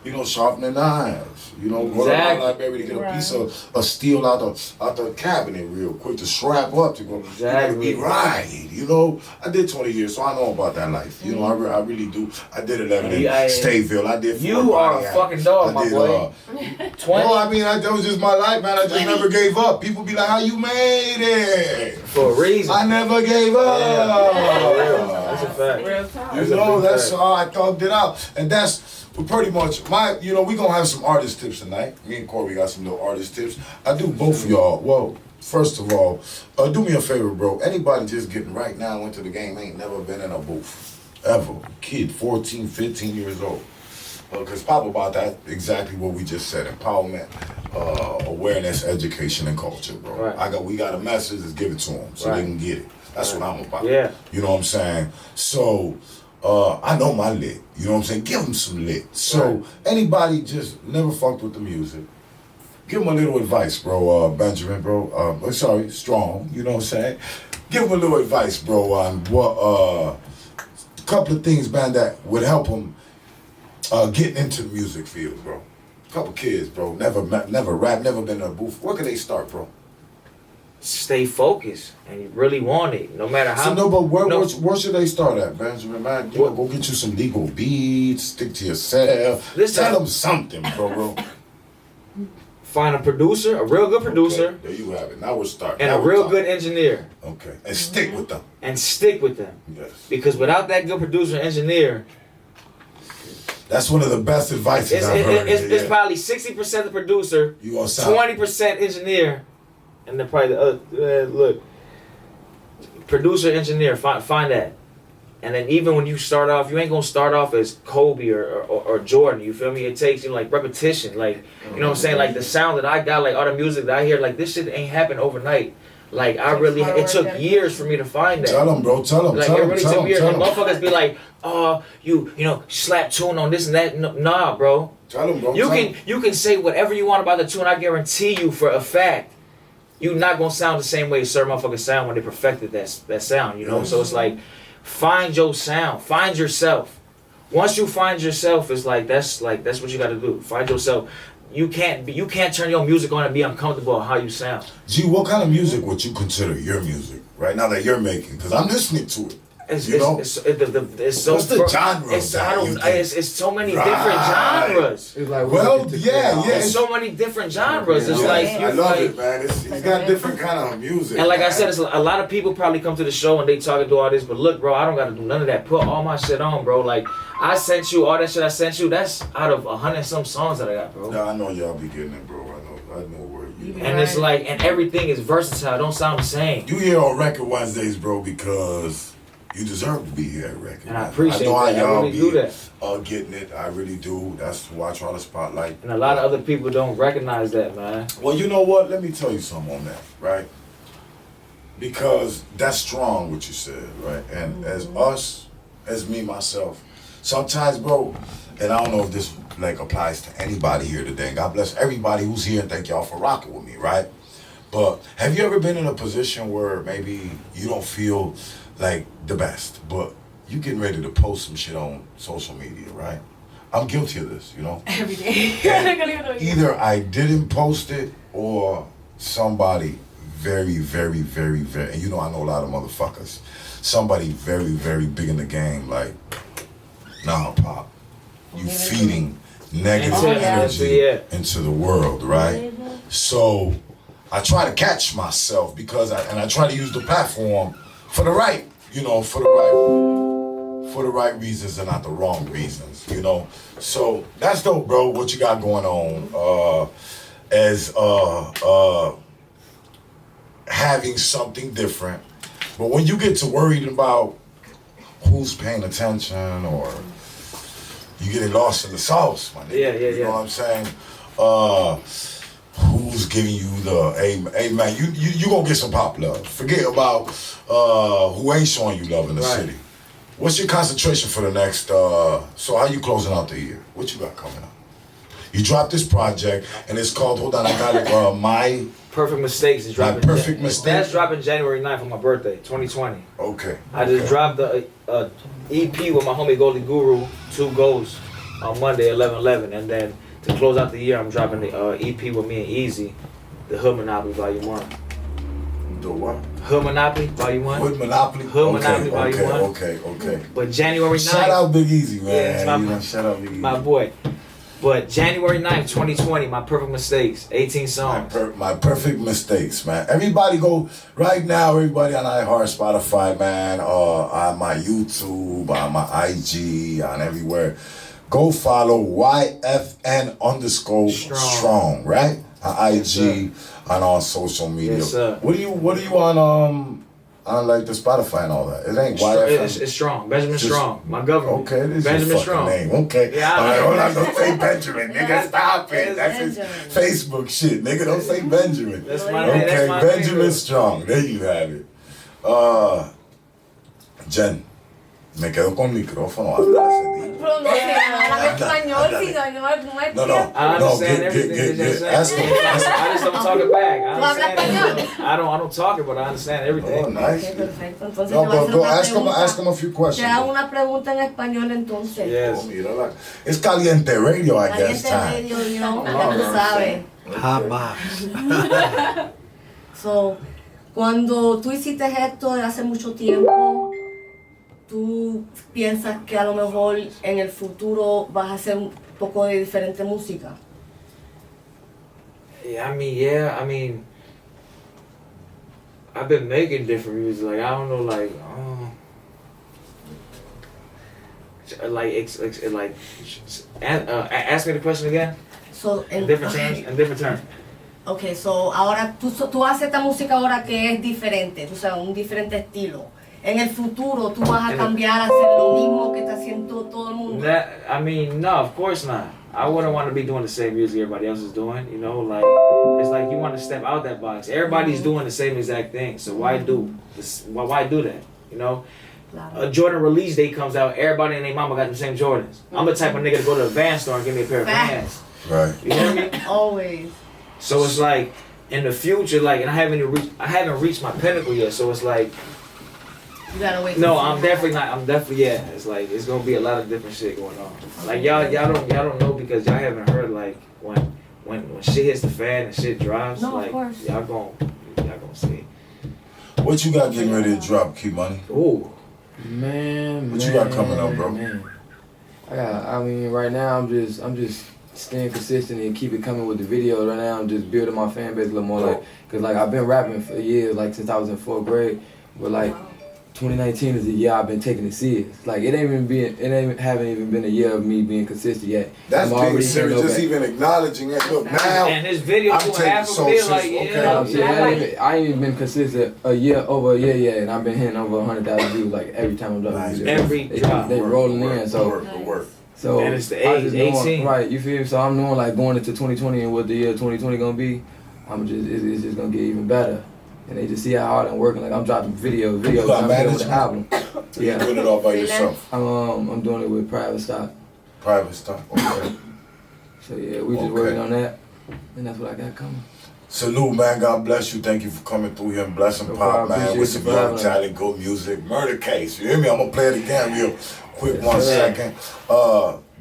B: you know, sharpening knives. You know, go to
J: Exactly.
B: my library to get a piece of steel out the cabinet real quick to strap up to go.
J: Exactly.
B: Be right. You know, I did 20 years, so I know about that life. You know, I really do. I did 11 in Stateville. I did.
J: You are a fucking dog, my boy. 20.
B: No, I mean, that was just my life, man. I just never gave up. People be like, how you made it?
J: For a reason.
B: I never gave up.
J: That's a fact.
B: You know, that's how I thugged it out. And that's pretty much you know, we gonna have some artist tips tonight. Me and Corey got some little artist tips. I do both of y'all. Well, first of all, do me a favor, bro. Anybody just getting right now into the game ain't never been in a booth. Ever. Kid, 14, 15 years old. Because Pop about that, exactly what we just said. Empowerment, awareness, education, and culture, bro.
J: Right.
B: We got a message, let's give it to them so they can get it. That's what I'm about.
J: Yeah.
B: You know what I'm saying? So, I know my lit. You know what I'm saying? Give them some lit. So, anybody just never fucked with the music, give them a little advice, bro, Benjamin, bro. Sorry, Strong, you know what I'm saying? Give them a little advice, bro, on what, a couple of things, man, that would help them getting into the music field, bro. Couple kids, bro, never rap, never been in a booth. Where can they start, bro?
J: Stay focused and you really want it, no matter how.
B: So no, but where should they start at, Benjamin? Man, you know, go get you some legal beats, stick to yourself.
J: Listen,
B: Tell them something, bro.
J: find a producer, a real good producer.
B: Okay, there you have it. Now we're starting.
J: And
B: now
J: a real good engineer.
B: Okay. And stick with them.
J: And stick with them.
B: Yes.
J: Because without that good producer and engineer,
B: that's one of the best advices I've heard.
J: It's probably 60% the producer, 20% engineer, and then probably the other. Look, producer, engineer, find that. And then even when you start off, you ain't gonna start off as Kobe or Jordan. You feel me? It takes you like repetition, like you know what I'm saying. Like the sound that I got, like all the music that I hear, like this shit ain't happen overnight. Like I really, it took years for me to find that.
B: Tell them, bro. Tell them.
J: Like
B: tell
J: it
B: them,
J: really
B: tell
J: took
B: them,
J: years.
B: tell
J: And
B: them.
J: motherfuckers be like, oh, you know, slap tune on this and that. Nah, bro.
B: Tell them, bro.
J: You can say whatever you want about the tune. I guarantee you for a fact, you're not gonna sound the same way certain motherfuckers sound when they perfected that sound. You know, so it's like. Find your sound. Find yourself. Once you find yourself, it's that's what you got to do. Find yourself. You can't turn your music on and be uncomfortable with how you sound.
B: G, what kind of music would you consider your music right now that you're making? Because I'm listening to it. It's so. What's the genre?
J: It's so many different genres.
K: It's like
B: yeah.
J: It's so many different genres. It's like
B: I love it, man. It's got different kind of music.
J: And like
B: man.
J: I said, it's a lot of people probably come to the show and they talk and do all this, but look, bro, I don't gotta do none of that. Put all my shit on, bro. Like I sent you all that shit I sent you. That's out of 100-some songs that I got, bro.
B: Yeah, I know y'all be getting it, bro. I know where you.
J: And it's like, and everything is versatile. It don't sound the same.
B: You here on Record Wednesdays, bro, because you deserve to be here at Record.
J: And I appreciate
B: that. I know how y'all
J: really do that.
B: Getting it. I really do. That's why I try to spotlight.
J: And a lot of other people don't recognize that, man.
B: Well, you know what? Let me tell you something on that, right? Because that's strong what you said, right? And as me, myself, sometimes, bro, and I don't know if this like applies to anybody here today. God bless everybody who's here and thank y'all for rocking with me, right? But have you ever been in a position where maybe you don't feel like the best, but you getting ready to post some shit on social media, right? I'm guilty of this, you know?
E: Every day.
B: Either I didn't post it or somebody very, very, very, very, and you know I know a lot of motherfuckers, somebody very, very big in the game, like, nah, Pop, you feeding negative energy into the world, right? So I try to catch myself because I try to use the platform for the right, you know, for the right reasons and not the wrong reasons, you know. So that's dope, bro. What you got going on? As having something different, but when you get to worried about who's paying attention or you getting lost in the sauce, my nigga. You know what I'm saying? Who's giving you the hey man, you gonna get some pop love. Forget about who ain't showing you love in the city. What's your concentration for the next so how you closing out the year? What you got coming up? You dropped this project and it's called, hold on, I got it, My
J: Perfect Mistakes is dropping.
B: My Perfect Mistakes.
J: That's dropping January 9th for my birthday, 2020.
B: Okay.
J: I just dropped the EP with my homie Goldie Guru, 2 Goals, on Monday, 11/11, and then to close out the year, I'm dropping the EP with me and Easy, the Hood Monopoly Volume 1.
B: The what?
J: Hood Monopoly Volume 1.
B: Hood Monopoly?
J: Hood Monopoly Volume 1.
B: Okay.
J: But January 9th.
B: Shout out Big Easy, man.
J: Yeah,
B: shout out Big Easy.
J: My boy. But January 9th, 2020, My Perfect Mistakes, 18 songs.
B: My Perfect Mistakes, man. Everybody go, right now, everybody on iHeart, Spotify, man, on my YouTube, on my IG, on everywhere. Go follow YFN_strong, right? On IG, on all social media.
J: Yes, sir.
B: What are you on like the Spotify and all that? It ain't YFN.
J: It's Strong. Benjamin Strong. My government.
B: Okay, this
J: Benjamin
B: is your fucking
J: Strong.
B: name. Okay.
J: Yeah,
B: all right, hold on. Don't say Benjamin, nigga. Stop it. That's his Facebook shit, nigga. Don't say Benjamin.
J: That's my name.
B: Okay,
J: That's my
B: Benjamin
J: name.
B: Strong. There you have it. Jen, me quedo con micrófono hasta ese día.
F: Pero no sé, hablan español, si no hay
B: No.
J: I understand everything that you're saying.
B: Ask him.
J: I just don't talk it back. I
F: ¿Tú hablas
J: understand
F: español?
J: I don't talk it, but I understand everything.
B: Oh, nice.
F: Ok, perfecto. Entonces
B: No,
F: te voy a hacer
B: go
F: una
B: ask
F: pregunta.
B: him a few questions.
F: Te hago una pregunta en español entonces.
J: Yes.
B: Oh, mira, it's Caliente Radio, I guess,
F: Caliente
B: time.
F: Radio, you know, ya tú sabes.
H: Hot box.
F: So, cuando tú hiciste esto de hace mucho tiempo, tú piensas que a lo mejor en el futuro vas a hacer un poco de diferente música.
J: Yeah, I mean, I've been making different music. Like, I don't know, like, ask me the question again.
F: So,
J: In different terms.
F: Okay, so ahora tú haces esta música ahora que es diferente, tú sabes, un diferente estilo. En el futuro tú vas a cambiar a hacer lo mismo que está haciendo todo el mundo.
J: I mean, no, of course not. I wouldn't want to be doing the same music everybody else is doing, you know, like, it's like you want to step out that box. Everybody's doing the same exact thing, so why do that, you know? A Jordan release date comes out, everybody and their mama got the same Jordans. I'm the type of nigga to go to the Vans store and give me a pair of Vans.
B: Right.
J: You hear me?
F: Always.
J: So it's like, in the future, like, and I haven't reached my pinnacle yet, so it's like,
F: you gotta wait.
J: no, I'm definitely, yeah. It's like, it's gonna be a lot of different shit going on. Like, y'all don't know because y'all haven't heard, like, when shit hits the fan and shit drops,
F: no,
J: like,
F: of course.
J: y'all gonna see.
B: What you got getting ready to drop, Key Money?
J: Ooh.
K: Man,
B: what you got coming up, bro?
K: Man. I mean, right now I'm just staying consistent and keep it coming with the videos. Right now I'm just building my fan base a little more, like, cause like I've been rapping for years, like since I was in 4th grade, but like 2019 is the year I've been taking it serious. Like it haven't even been a year of me being consistent yet.
B: That's being serious, just even acknowledging it. Look now,
J: and his video
B: I'm taking
J: half
B: so
J: a bit,
B: serious.
J: like,
K: I ain't even been consistent over a year yet, and I've been hitting over 100,000 views like every time I'm dropping video.
J: Every drop.
K: They rolling in, so.
B: Work.
K: So
J: and it's the age, 18.
K: Right, you feel me? So I'm knowing like going into 2020 and what the year 2020 gonna be, it's just gonna get even better. And they just see how hard I'm working. Like I'm dropping videos, I'm doing with the album.
B: Yeah, you're doing it all by yourself.
K: I'm doing it with private stock.
B: Private stock, okay.
K: So yeah, we just working on that, and that's what I got coming.
B: Salute, man. God bless you. Thank you for coming through here and blessing Pop, man. With some young talent, good music. Murder Case. You hear me? I'm gonna play it again real quick. Yes, 1 second.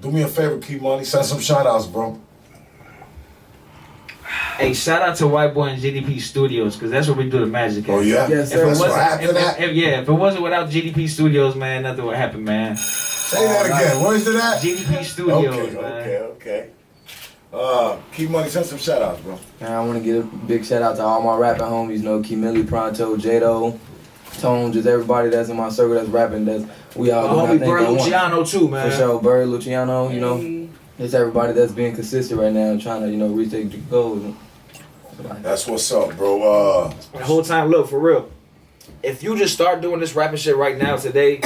B: Do me a favor, Key Money. Send some shout outs, bro.
J: Hey, shout out to White Boy and GDP Studios, because that's where we do the magic at.
B: Oh, yeah?
K: Yes, sir.
J: If it wasn't without GDP Studios, man, nothing would happen, man.
B: Say that again. Where is it at?
J: GDP Studios,
B: Okay. Key Money, send some shout outs, bro.
K: Man, I want to give a big shout out to all my rapping homies, you know, Kimili, Pronto, Jado, Tone, just everybody that's in my circle that's rapping. We all
J: doing homie Bird Luciano too, man.
K: For sure, Bird Luciano, you know. It's everybody that's being consistent right now and trying to, you know, reach their goals.
B: That's what's up, bro.
J: The whole time, look, for real. If you just start doing this rapping shit right now today,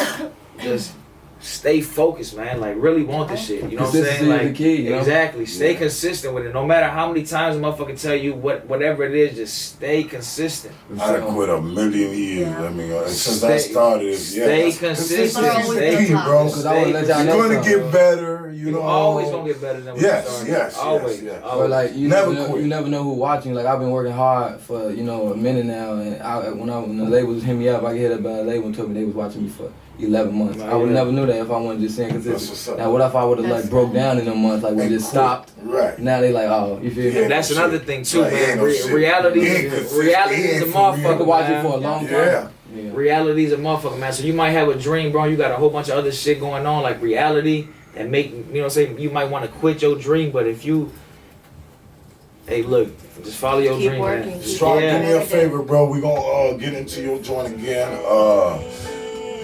J: just stay focused, man. Like, really want this shit. You know what I'm saying? Like,
K: the key, you know?
J: Exactly. Stay consistent with it. No matter how many times a motherfucker tell you whatever it is, just stay consistent.
B: I done quit a million years. I mean, since I started,
J: stay consistent.
B: Stay key, bro. You're gonna get better. You know,
J: always gonna get better than when you started.
B: Yes.
K: But like, you never know who watching. Like, I've been working hard for, you know, a minute now, and when the labels hit me up, I get hit up by a label and told me they was watching me for 11 months. I would never knew that if I wasn't just saying consistent. Now, what if I would have like broke down in them months, like we just stopped?
B: Right.
K: Now they like, oh, you feel me?
J: That's another thing too, man. Reality is a motherfucker.
K: You can watch it for a long time.
J: Yeah. Reality is a motherfucker, man. So you might have a dream, bro. You got a whole bunch of other shit going on, like reality, and you might want to quit your dream, but if you, hey, look, just follow your dream, man.
B: Strong, do me a favor, bro. We gonna get into your joint again.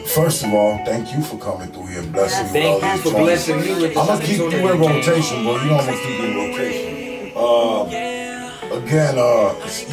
B: First of all, thank you for coming through here and blessing me.
J: Thank you for blessing me with this.
B: I'm gonna keep you in rotation, bro. You know I'm gonna keep you in rotation. Again,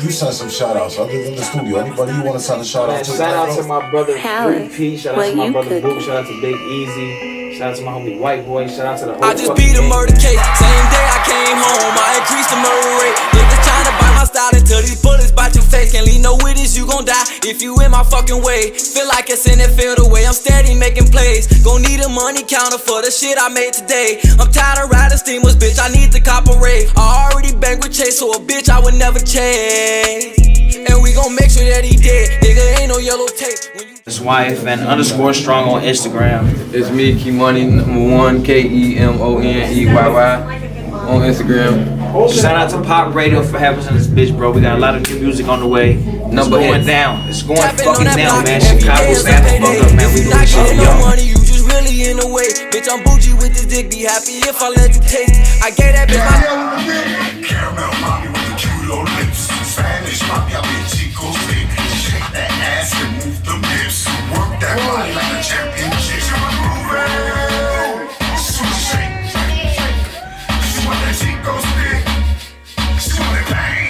B: you sent some shout outs other than the studio. Anybody you want to send a shout out to?
J: Shout out to my brother 3P. Shout out to my brother Book. Shout out to Big Easy. Shout out to my homie White Boy. Shout out to the whole
L: I just beat a murder case. Same day I came home, I increased the murder rate. Niggas trying to buy my style until these bullets bite your face. Can't leave no witness, you gon' die if you in my fucking way. Feel like it's in that field away, I'm steady making plays. Gon' need a money counter for the shit I made today. I'm tired of riding steamers, bitch, I need to cop a rate. I already banged with Chase, so a bitch I would never chase. And we gon' make sure that he dead, nigga ain't no yellow tape.
J: It's YFN_strong on Instagram.
K: It's me, Keymoney #1, KEMONEYY on Instagram.
J: Shout out to Pop Radio for having us on this bitch, bro. We got a lot of new music on the way. It's going down. It's going fucking down, man. Chicago's at the fuck up, man. We doing shit for y'all.
L: Money, you just really in the way. Bitch, I'm bougie with this dick. Be happy if I let you taste. I gave that bitch my
A: cute old lips. Spanish, papi, I be chico stick. Shake that ass and move them hips. Work that body like a championship. She wanna move it. She wanna shake. She want that chico stick. She wanna bang.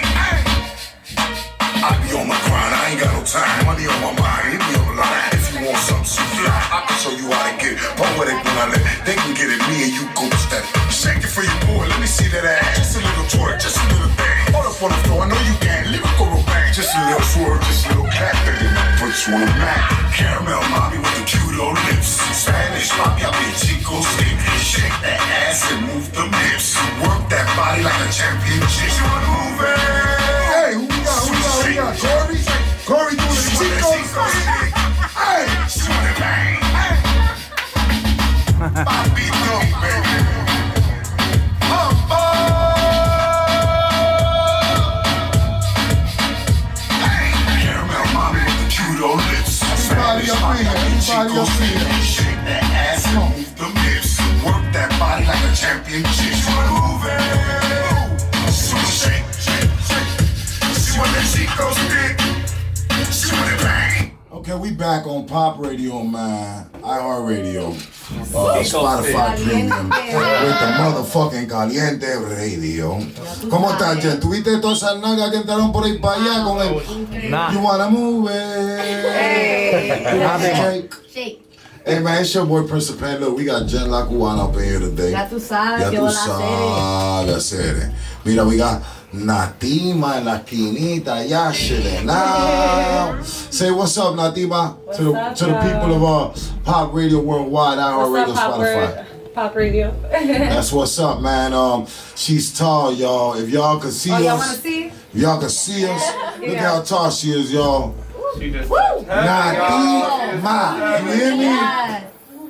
A: I be on my grind, I ain't got no time. Money on my mind, hit me on the line. If you want something so fly, I can show you how to get it. Poetic when I let they can get it. Me and you go step. Shake it for your boy, let me see that ass. Just a little twerk, just a little bang. Hold up on the floor, I know you can. Lyrical bang, just a little swerve, just a little clap. Then I put you on the mat. Caramel mommy with the cute old lips. Spanish papi, I be chico stick. Shake that ass and move them hips. Work that body like a championship. You wanna move it? Hey, who we got? Corey? Corey doing the chico stick. Hey, she wanna bang. Papi, no, baby. Caramel mommy with the cute old lips. Everybody up here, everybody up here. Shake that ass and move them hips. Work that body like a championship. She wanna move it. She wanna shake, shake, shake. She want that chico stick. She wanna bang.
B: Okay, we back on Pop Radio, man. iHeartRadio. Spotify Premium. With the motherfucking Caliente Radio. ¿Cómo estás, Jen? ¿Tuviste todas esas nalgas que entraron por ahí para allá con el...
M: Nah.
B: You wanna move it?
F: Shake.
B: Hey, man, it's your boy Principal. Look, we got Jen La Cubana up in here today.
F: Ya tú sabes,
B: Ya
F: que
B: tú
F: voy a
B: sabes hacer. Mira, we got Natima en la esquinita allá, chilling now. Say what's up, Natima, to the people of Pop Radio Worldwide, iHeartRadio, Spotify.
N: Pop Radio.
B: That's what's up, man. She's tall, y'all. If y'all could see us,
N: y'all wanna see?
B: If y'all could see us, look how tall she is, y'all.
C: She just
B: Natima, you hear me?
F: Yes.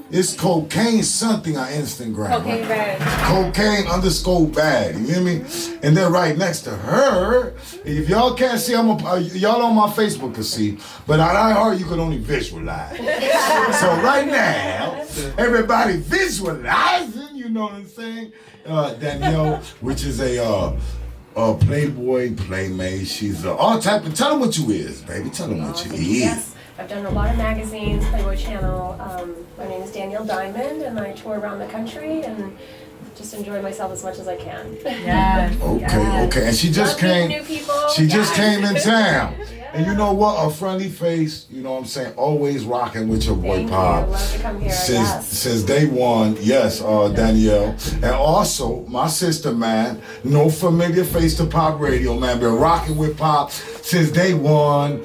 B: It's cocaine something on Instagram.
N: Cocaine
B: right?
N: bad.
B: Cocaine _bad. You hear me? And then right next to her, if y'all can't see, y'all on my Facebook can see, but on iHeart you can only visualize. So right now, everybody visualizing. You know what I'm saying? Danielle, which is a Playboy playmate. She's all type of. Tell them what you is, baby. Tell them what you is.
O: Yes, I've done a lot of magazines, Playboy Channel. My name is Danielle Diamond, and I tour around the country and just enjoy myself as much as I can.
F: Yes.
B: Okay. And she just came.
O: New people.
B: She just came in town. And you know what? A friendly face, you know what I'm saying? Always rocking with your boy
O: Thank
B: Pop.
O: you. Love to come here.
B: Since day one, yes, Danielle. And also, my sister, man, no familiar face to Pop Radio, man. Been rocking with Pop since day one.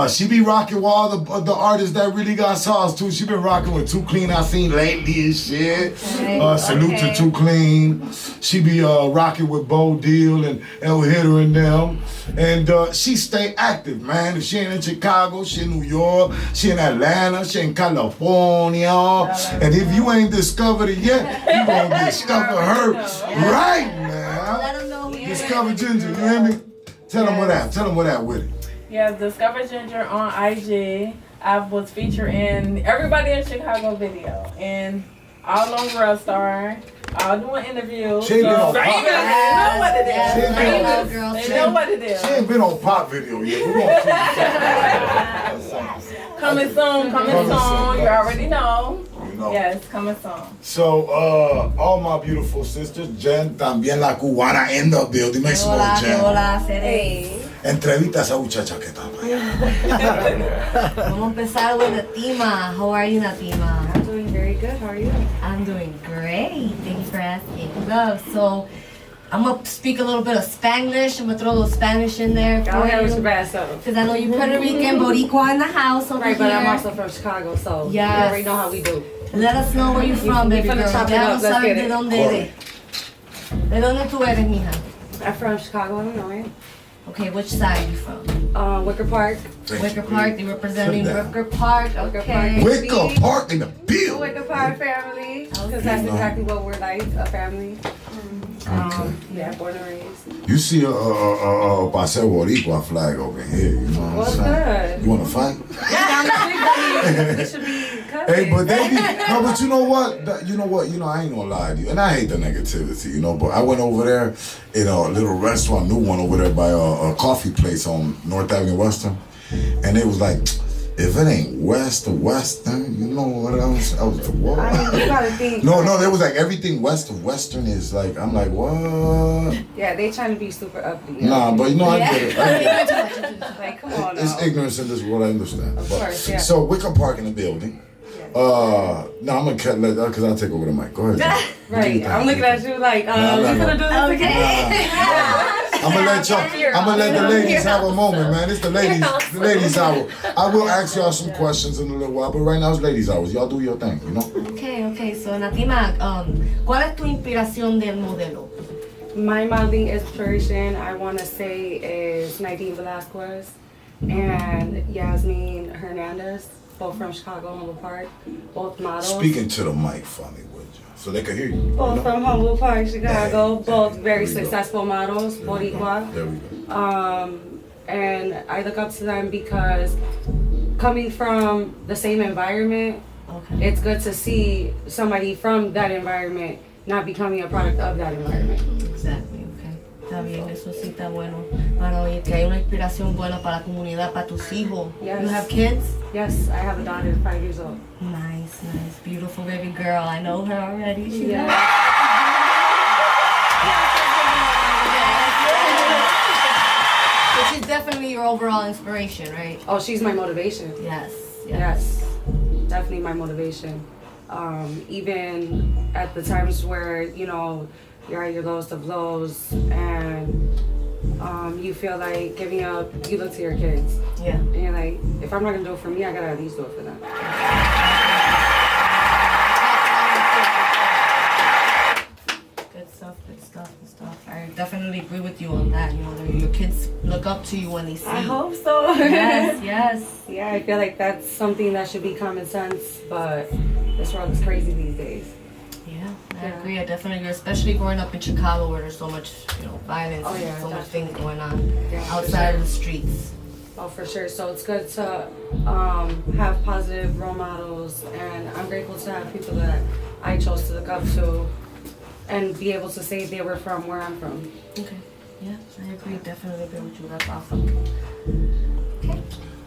B: She be rocking with all the artists that really got sauce, too. She been rocking with Too Clean, I seen lately and shit. Salute to Too Clean. She be rocking with Bo Deal and El Hitter and them. And she stay active, man. If she ain't in Chicago, she in New York, she in Atlanta, she in California. And if you ain't discovered it yet, you gonna discover her right now.
F: Let them know who you
B: Discover Ginger, you hear me? Tell them what that. Tell them what that with it.
E: Yeah, Discover Ginger on IG. I was featured in Everybody in Chicago video and all on Ruff Stuff. All doing interviews.
B: She ain't been on Pop.
E: They know what it is.
B: She ain't been on-
E: They know what it is.
B: She ain't been on Pop video yet. We're gonna
E: Coming soon, coming soon. You already know.
B: You know.
E: Yes, coming soon.
B: So, all my beautiful sisters, Jen, también la cubana in the building. Make some more, Jen.
F: Hola, Cere.
B: Entrevista a esa muchacha que está allá.
F: Vamos a empezar with Natima. How are you, Natima?
N: I'm doing very good. How are you?
F: I'm doing great. Thank you for asking. Love. So, I'm gonna speak a little bit of Spanglish. I'm gonna throw a little Spanish in there for
N: Go ahead with
F: you.
N: your bad self.
F: Because I know you're Puerto Rican, Boricua in the house over
N: Right,
F: here.
N: but I'm also from Chicago, so
F: Yes.
N: you already know how we do.
F: Let us know where you're from,
N: We
F: baby
N: finna
F: girl.
N: chop it
F: Ya
N: up.
F: no
N: Let's
F: sabes
N: get
F: de
N: it.
F: dónde eres. ¿De dónde tú eres, mija?
N: I'm from Chicago, Illinois.
F: Okay, which side are you from?
N: Wicker Park.
F: Wicker Park, you're representing Wicker Park.
N: Wicker
F: Okay.
B: Wicker Park in the building.
N: Wicker Park family, because that's exactly what we're like, a family. Yeah, born and raised.
B: You see a Paseo Boricua flag over here, you know what I'm
N: What's
B: saying?
N: good?
B: You wanna fight?
N: Yeah, we should be cousins.
B: Hey, but they be, no, but you know what? I ain't gonna lie to you, and I hate the negativity, but I went over there in a little restaurant, new one over there by a coffee place on North Avenue Western, and they was like, if it ain't West or Western, you know what else? I was like, what?
N: I mean, you gotta think.
B: No, they was like, everything West of Western is like, I'm like, what?
N: Yeah, they trying to be super uppity.
B: Nah, but I get it.
N: Like, come on
B: It's
N: now.
B: ignorance in this world, I understand.
N: Of course, yeah.
B: So we can park in the building. No, I'm gonna cut because I'll take over the mic. Go ahead. John.
N: Right, I'm looking at you like, you gonna do this again?
B: I'm gonna let the ladies have a moment, man. It's the ladies hour. I will ask y'all some questions in a little while, but right now it's ladies hours. Y'all do your thing,
F: Okay, so Natima, ¿cuál es tu inspiración del modelo?
N: My modeling inspiration, I want to say, is Nadine Velasquez and Yasmin Hernandez, both from Chicago, Humboldt Park, both models.
B: Speaking to the mic for me, would you? So they can hear you.
N: Both from Humboldt Park, Chicago, both very successful models, Boricua.
B: There we go.
N: And I look up to them because coming from the same environment, it's good to see somebody from that environment not becoming a product of that environment.
F: Exactly, okay. Está bien, eso sí está bueno. Para oír que hay una inspiración buena para la comunidad, para tus hijos.
N: Yes.
F: You have kids?
N: Yes, I have a daughter, 5 years old.
F: Nice. Beautiful baby girl. I know her already. She's So she's definitely your overall inspiration, right?
N: Oh, she's my motivation.
F: Yes.
N: Definitely my motivation. Even at the times where, you're at your lowest of lows and you feel like giving up, you look to your kids.
F: Yeah.
N: And you're like, if I'm not gonna do it for me, I gotta at least do it for them.
F: Good stuff. I definitely agree with you on that. Your kids look up to you when they see you.
N: I hope so.
F: Yes.
N: Yeah, I feel like that's something that should be common sense, but this world is crazy these days.
F: Yeah, I agree. I definitely agree, especially growing up in Chicago where there's so much, violence and so much things going on outside of the streets.
N: Oh, for sure. So it's good to have positive role models, and I'm grateful to have people that I chose to look up to and be able to say they were from where I'm from.
F: Okay. Yeah, I agree. Definitely agree with you. That's awesome. Okay.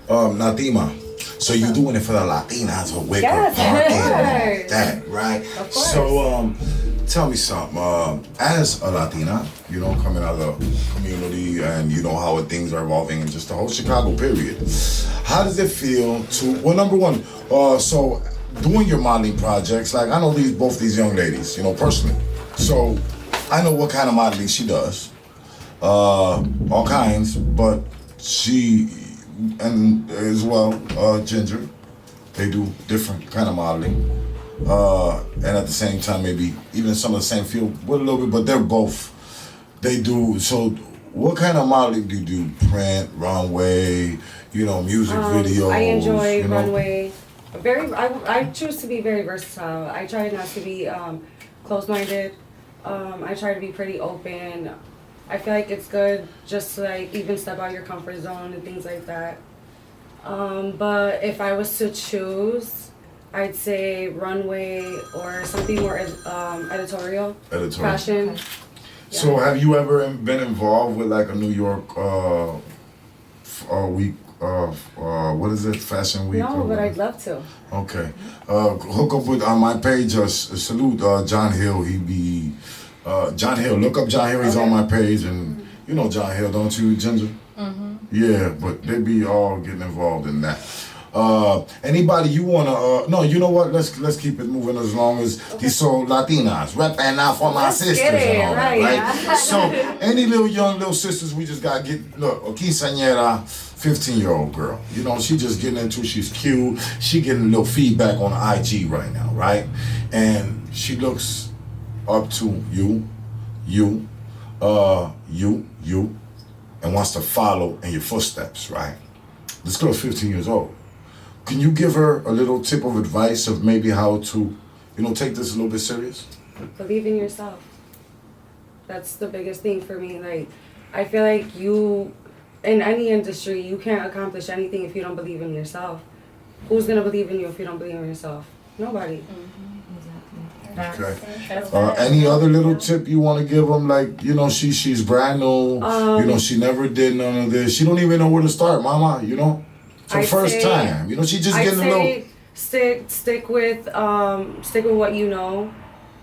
B: Natima, so you're doing it for the Latinas or Wicker
N: Yes,
B: Park and that, right?
N: Of course.
B: So tell me something. As a Latina, coming out of the community and you know how things are evolving in just the whole Chicago period, how does it feel to, well, number one, so doing your modeling projects, like I know both these young ladies, personally. So I know what kind of modeling she does, all kinds, but she, and as well, Ginger, they do different kind of modeling. And at the same time, maybe even some of the same field with a little bit, but they do. So what kind of modeling do you do? Print, runway, music videos?
N: I enjoy runway. I choose to be very versatile. I try not to be closed-minded. I try to be pretty open. I feel like it's good just to even step out your comfort zone and things like that. But if I was to choose, I'd say runway or something more editorial. Fashion. Okay.
B: So have you ever been involved with a New York week? What is it? Fashion week?
N: No, but I'd love to.
B: Okay. Hook up with on my page. Salute John Hill. John Hill. Look up John Hill. He's on my page, and you know John Hill, don't you, Ginger? Mm-hmm. Yeah, but they be all getting involved in that. Anybody you wanna? No, you know what? Let's keep it moving as long as these so Latinas repping out for my sisters and all that, right? So any young sisters, we just gotta get a quinceañera, 15-year-old girl. She just getting into. She's cute. She getting a little feedback on IG right now, right? And she looks up to you, and wants to follow in your footsteps, right? This girl's 15 years old. Can you give her a little tip of advice of maybe how to, take this a little bit serious?
N: Believe in yourself. That's the biggest thing for me. I feel like you, in any industry, you can't accomplish anything if you don't believe in yourself. Who's gonna believe in you if you don't believe in yourself? Nobody.
B: Okay. Any other little tip you want to give them? Like, you know, she's brand new. You know, she never did none of this. She don't even know where to start, mama. You know, it's her first time. You know, she just getting a little.
N: Stick with what you know.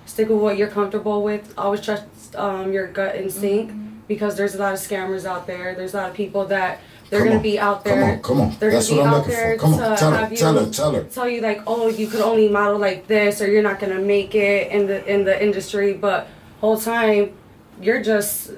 N: Stick with what you're comfortable with. Always trust your gut instinct because there's a lot of scammers out there. There's a lot of people that they're gonna be out there.
B: Come on.
N: They're
B: That's
N: gonna
B: what
N: be
B: I'm
N: out
B: looking
N: there
B: for. Come on,
N: to
B: tell her.
N: tell you like, oh, you could only model like this, or you're not gonna make it in the industry. But whole time, you're just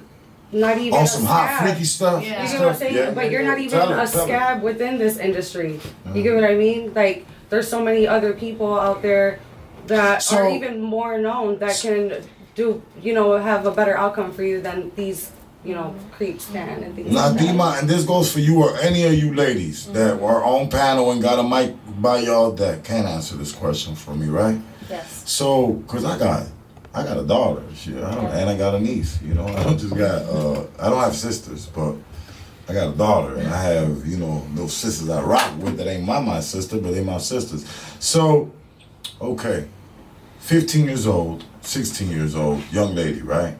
N: not even
B: on
N: a
B: some
N: scab.
B: hot freaky stuff.
N: You get what I'm saying?
B: Yeah.
N: But you're not even
B: Tell her.
N: a scab within this industry. You get what I mean? Like, there's so many other people out there that are even more known that can do, you know, have a better outcome for you than these, you know, creeps can and things
B: Now,
N: like that.
B: Dima, and this goes for you or any of you ladies that are on panel and got a mic by y'all that can answer this question for me, right?
O: Yes.
B: So, cause I got a daughter, and I got a niece. You know, I don't just got I don't have sisters, but I got a daughter, and I have, you know, those sisters I rock with that ain't my sister, but they my sisters. So, okay, 15 years old, 16 years old, young lady, right?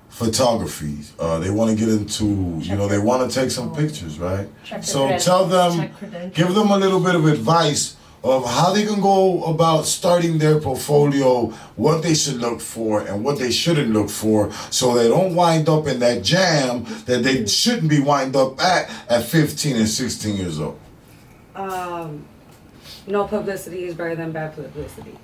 B: Photography. They want to get into, you know, they want to take some pictures, right? So tell them, give them a little bit of advice of how they can go about starting their portfolio, what they should look for and what they shouldn't look for, so they don't wind up in that jam that they shouldn't be wind up at 15 and 16 years old.
N: No publicity is better than bad publicity.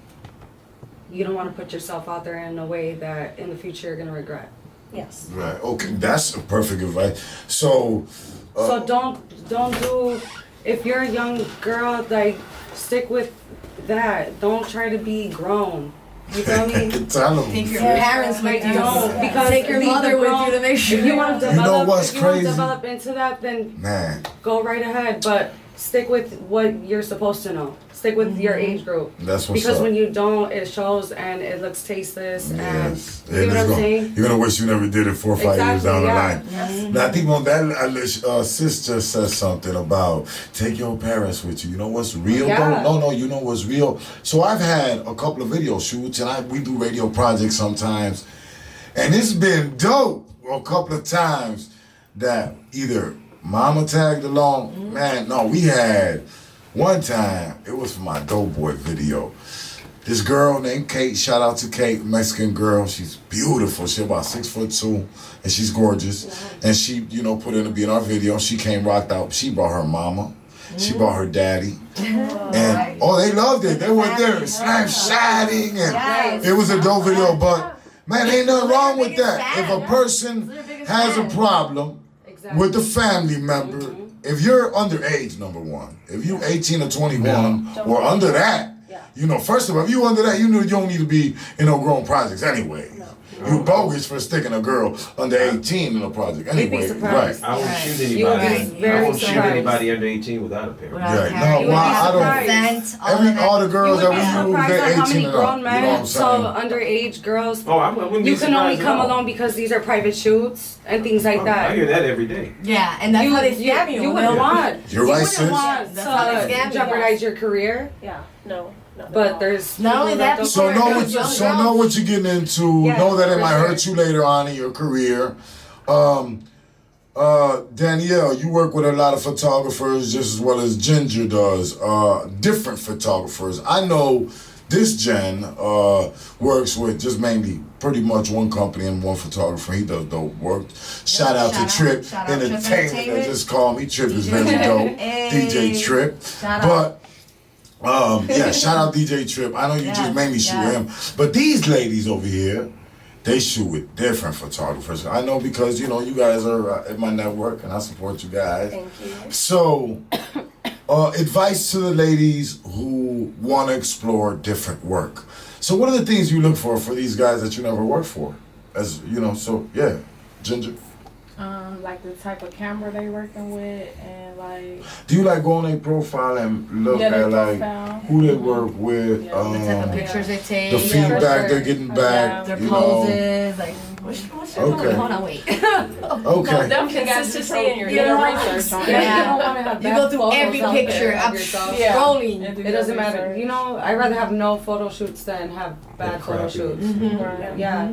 N: You don't want to put yourself out there in a way that in the future you're gonna regret.
O: Yes.
B: Right. Okay. That's a perfect advice. So.
N: So don't do. If you're a young girl, like, stick with that. Don't try to be grown. You feel me?
B: Tell them.
F: Take your parents with you.
N: Don't, because
F: take your mother with you to make sure.
N: If you want to
B: You know
N: develop,
B: what's
N: if you want
B: crazy?
N: to develop into that, then
B: Man.
N: go right ahead. But stick with what you're supposed to know. Stick with your age group.
B: That's what's
N: because
B: up.
N: when you don't, it shows and it looks tasteless.
B: Yes.
N: And you know what I'm saying?
B: You're gonna wish you never did it 4 or 5 years down the line.
N: Yes.
B: Now I think on that sister says something about take your parents with you. You know what's real?
N: Yeah.
B: No, you know what's real. So I've had a couple of video shoots and we do radio projects sometimes, and it's been dope a couple of times that either mama tagged along. Man, no, we had one time, it was for my Doughboy video. This girl named Kate, shout out to Kate, Mexican girl. She's beautiful. She's about 6'2", and she's gorgeous. And she, you know, put in to be in our video. She came rocked out. She brought her mama. She brought her daddy. And they loved it. They went there and Snapchatting, and it was a dope video. But man, ain't nothing wrong with that. If a person has a problem with a family member, if you're underage, number one, if you 18 or 21 or under that, you know, first of all, if you under that, you know you don't need to be in no grown projects anyway. You bogus for sticking a girl under 18 in a project anyway. Right.
J: I won't shoot anybody. I won't shoot anybody under 18 without a parent.
B: Yeah, no, well, I don't. All the girls that we use, they're 18 and up. You know what I'm
N: So
B: saying?
N: underage girls,
J: I wouldn't be
N: you can only
J: surprised
N: come
J: at all.
N: along because these are private shoots and things like that.
J: I hear that every day.
F: Yeah, and that's how they scam you.
N: You wouldn't want.
B: You're right, sis.
N: You wouldn't want
F: That's how they scam
N: to
F: you.
N: jeopardize your career.
O: Yeah. No.
N: But there's
F: Not only
N: people
F: that,
N: don't
B: So
N: care.
B: know what you're getting into.
N: Yes,
B: know that it
N: for
B: might
N: sure.
B: hurt you later on in your career. Danielle, you work with a lot of photographers just as well as Ginger does. Different photographers. I know this Jen works with just mainly pretty much one company and one photographer. He does dope work. Shout out to Trip Entertainment that just called me. Trip is very dope. DJ Trip. But yeah, shout out DJ Trip. I know you just mainly shoot him. But these ladies over here, they shoot with different photographers. I know because, you know, you guys are at my network and I support you guys.
O: Thank you.
B: So, advice to the ladies who want to explore different work. So what are the things you look for these guys that you never worked for? As, you know, so yeah, Ginger.
E: Like the type of camera they working with, and like.
B: Do you like go on their profile and look at like who they work with,
F: the type of pictures they take,
B: the feedback they're getting back,
F: their
B: you
F: poses, like What's
B: your Okay.
F: Hold on, wait.
B: Okay.
O: No consistency in your
N: research on it.
F: Yeah.
N: You don't want to have
F: You
N: bad
F: go through
N: photos
F: every
N: out
F: picture.
N: there of
F: I'm
N: yourself.
F: scrolling.
N: It doesn't matter. You know, I'd rather have no photo shoots than have bad photo shoots. Yeah.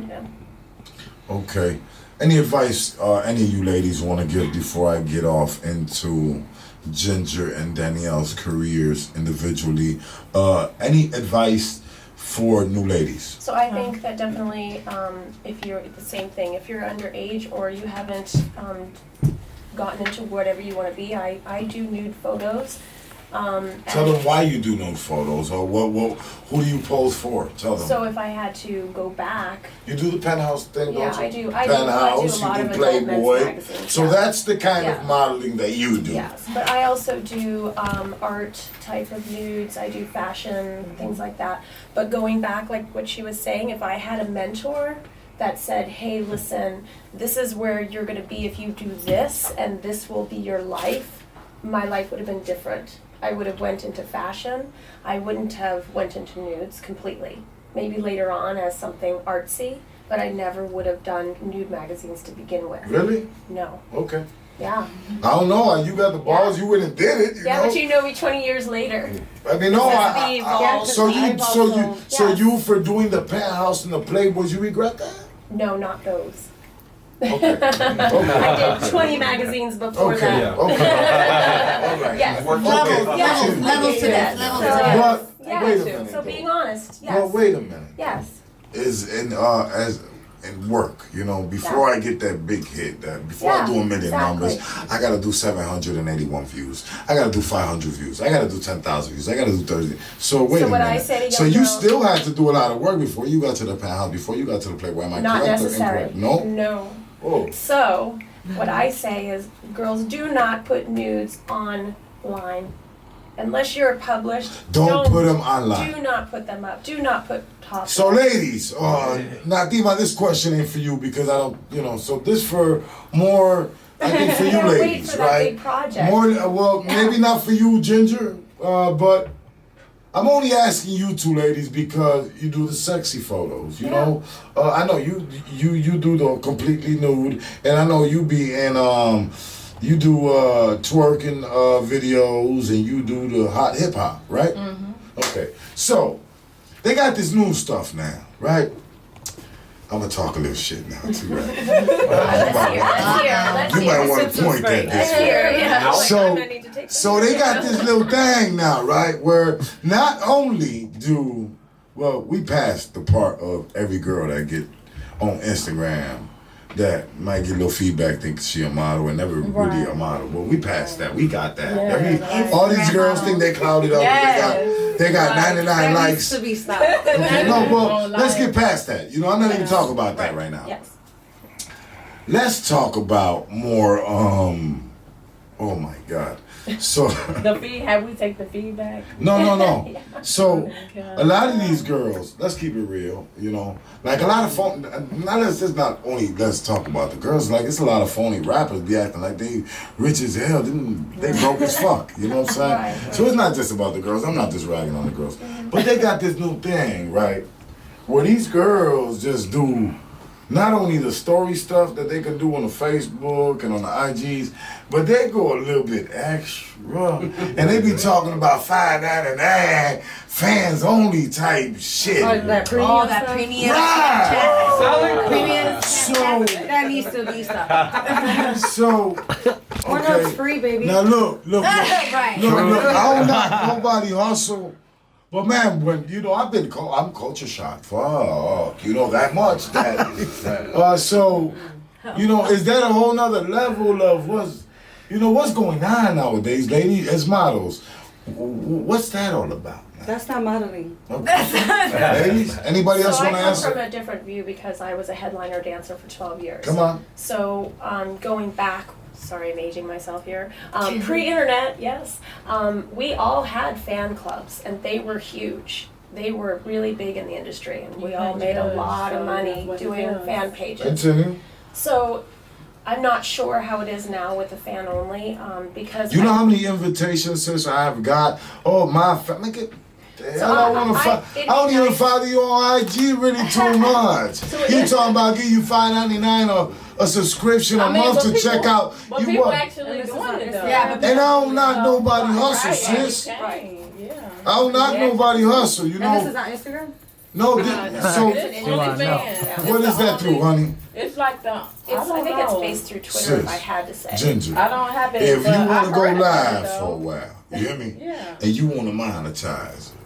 B: Okay. Any advice any of you ladies want to give before I get off into Ginger and Danielle's careers individually? Any advice for new ladies?
O: So I think that definitely, if you're the same thing, if you're underage or you haven't gotten into whatever you want to be, I do nude photos.
B: Tell them why you do nude photos, or who do you pose for? Tell them.
O: So if I had to go back,
B: You do the penthouse thing,
O: Yeah,
B: don't you?
O: I do. I
B: Penthouse,
O: do a lot
B: you
O: of
B: do
O: adult men's
B: Playboy.
O: magazines,
B: So
O: yeah.
B: that's the kind
O: Yeah.
B: of modeling that you do.
O: yes, but I also do art type of nudes. I do fashion, things like that. But going back, like what she was saying, if I had a mentor that said, hey, listen, this is where you're going to be if you do this, and this will be your life, my life would have been different. I would have went into fashion. I wouldn't have went into nudes completely. Maybe later on as something artsy, but I never would have done nude magazines to begin with.
B: Really?
O: No.
B: Okay.
O: Yeah.
B: I don't know. You got the balls. You went and did it. You
O: Yeah,
B: know?
O: but you know me 20 years later.
B: I mean, no.
O: Yes.
B: So you for doing the penthouse and the Playboys, you regret that?
O: No, not those.
B: Okay.
O: I did 20 magazines before
B: Okay.
O: that.
B: Yeah. Okay. All right.
O: Yes.
F: Levels to that. Levels to that.
B: But
O: Yeah,
B: wait a minute.
O: so being honest, yes.
B: Well, wait a minute.
O: Yes.
B: Is in work, you know, before I get that big hit, before I do a million numbers, I gotta do 781 views. I gotta do 500 views. I gotta do 10,000 views. I gotta do 30. So wait a
O: what I
B: minute.
O: say to
B: So
O: young
B: you
O: girls-
B: still had to do a lot of work before you got to the penthouse, before you got to the Playboy. Am I
O: Not
B: correct
O: necessary.
B: or incorrect? No.
O: No.
B: Oh.
O: So, what I say is, girls, do not put nudes online. Unless you're published,
B: Don't put them online.
O: Do not put them up. Do not put top.
B: So ladies, Nadima, this question ain't for you because I don't, you know, so this for more, I think for you
O: Yeah, wait
B: ladies,
O: for that
B: right?
O: big project.
B: More, well, maybe not for you, Ginger, but I'm only asking you two ladies because you do the sexy photos, you know? I know you do the completely nude, and I know you be in, you do twerking videos, and you do the hot hip hop, right? Mm-hmm. Okay, so they got this new stuff now, right? I'm gonna talk a little shit now too, right? You might want to point that this way. So they got this little thing now, right? Where not only do, well, we passed the part of every girl that get on Instagram that might get a little feedback, think she a model and never really a model. Well, we passed that. We got that. All these girls think they clouded up. They got 99 likes.
N: Needs to be stopped.
B: Okay, no, well, let's get past that. You know, I'm not even talking about that right now.
O: Yes.
B: Let's talk about more, oh my God. So
E: The feed, have we take the feedback?
B: No. So a lot of these girls, let's keep it real, you know, like a lot of phony. Let's talk about the girls. Like it's a lot of phony rappers be acting like they rich as hell. They broke as fuck. You know what I'm saying?
O: Right.
B: So it's not just about the girls. I'm not just ragging on the girls, but they got this new thing, right? Where these girls just do not only the story stuff that they can do on the Facebook and on the IGs, but they go a little bit extra. And they be talking about $5.99 fans only type shit.
N: That premium.
F: Oh, that premium.
B: Right.
N: Premium.
B: So
N: That needs to be stopped.
B: So
N: Or no, it's free, baby.
B: Now look.
F: Right.
B: Look, I don't knock nobody hustle. But man, when you know, I'm culture shocked. Fuck, you know that much. So, you know, is that a whole nother level of what's going on nowadays, ladies, as models? What's that all about?
N: That's not modeling.
B: Okay. Ladies, anybody else want to
O: I come
B: answer?
O: from a different view because I was a headliner dancer for 12 years.
B: Come on.
O: So going back, sorry, I'm aging myself here. Pre-internet, yes. We all had fan clubs, and they were huge. They were really big in the industry, and we all made a lot of money doing fan pages.
B: Continue.
O: So I'm not sure how it is now with the fan only, because
B: You know how many invitations since I have got? Oh, my family. The hell I want to follow? I don't even follow you on IG really too much. You talking about give you $5.99 or a subscription a month to check out.
M: But
B: you
M: people
B: what?
M: actually doing it though.
F: Yeah, but
B: And I don't knock nobody hustle, sis.
M: Right. Yeah.
B: I don't knock nobody hustle, you
N: And this
B: know.
N: is on Instagram?
B: No, so what is that through, honey?
M: It's like the.
O: I think it's based through Twitter. If I
B: Sis,
O: had to say.
B: Ginger.
M: I don't have it.
B: If you
M: but
B: want to
M: I
B: go
M: heard about it,
B: live for a
M: though.
B: while, you hear me?
M: Yeah.
B: And you want to monetize it,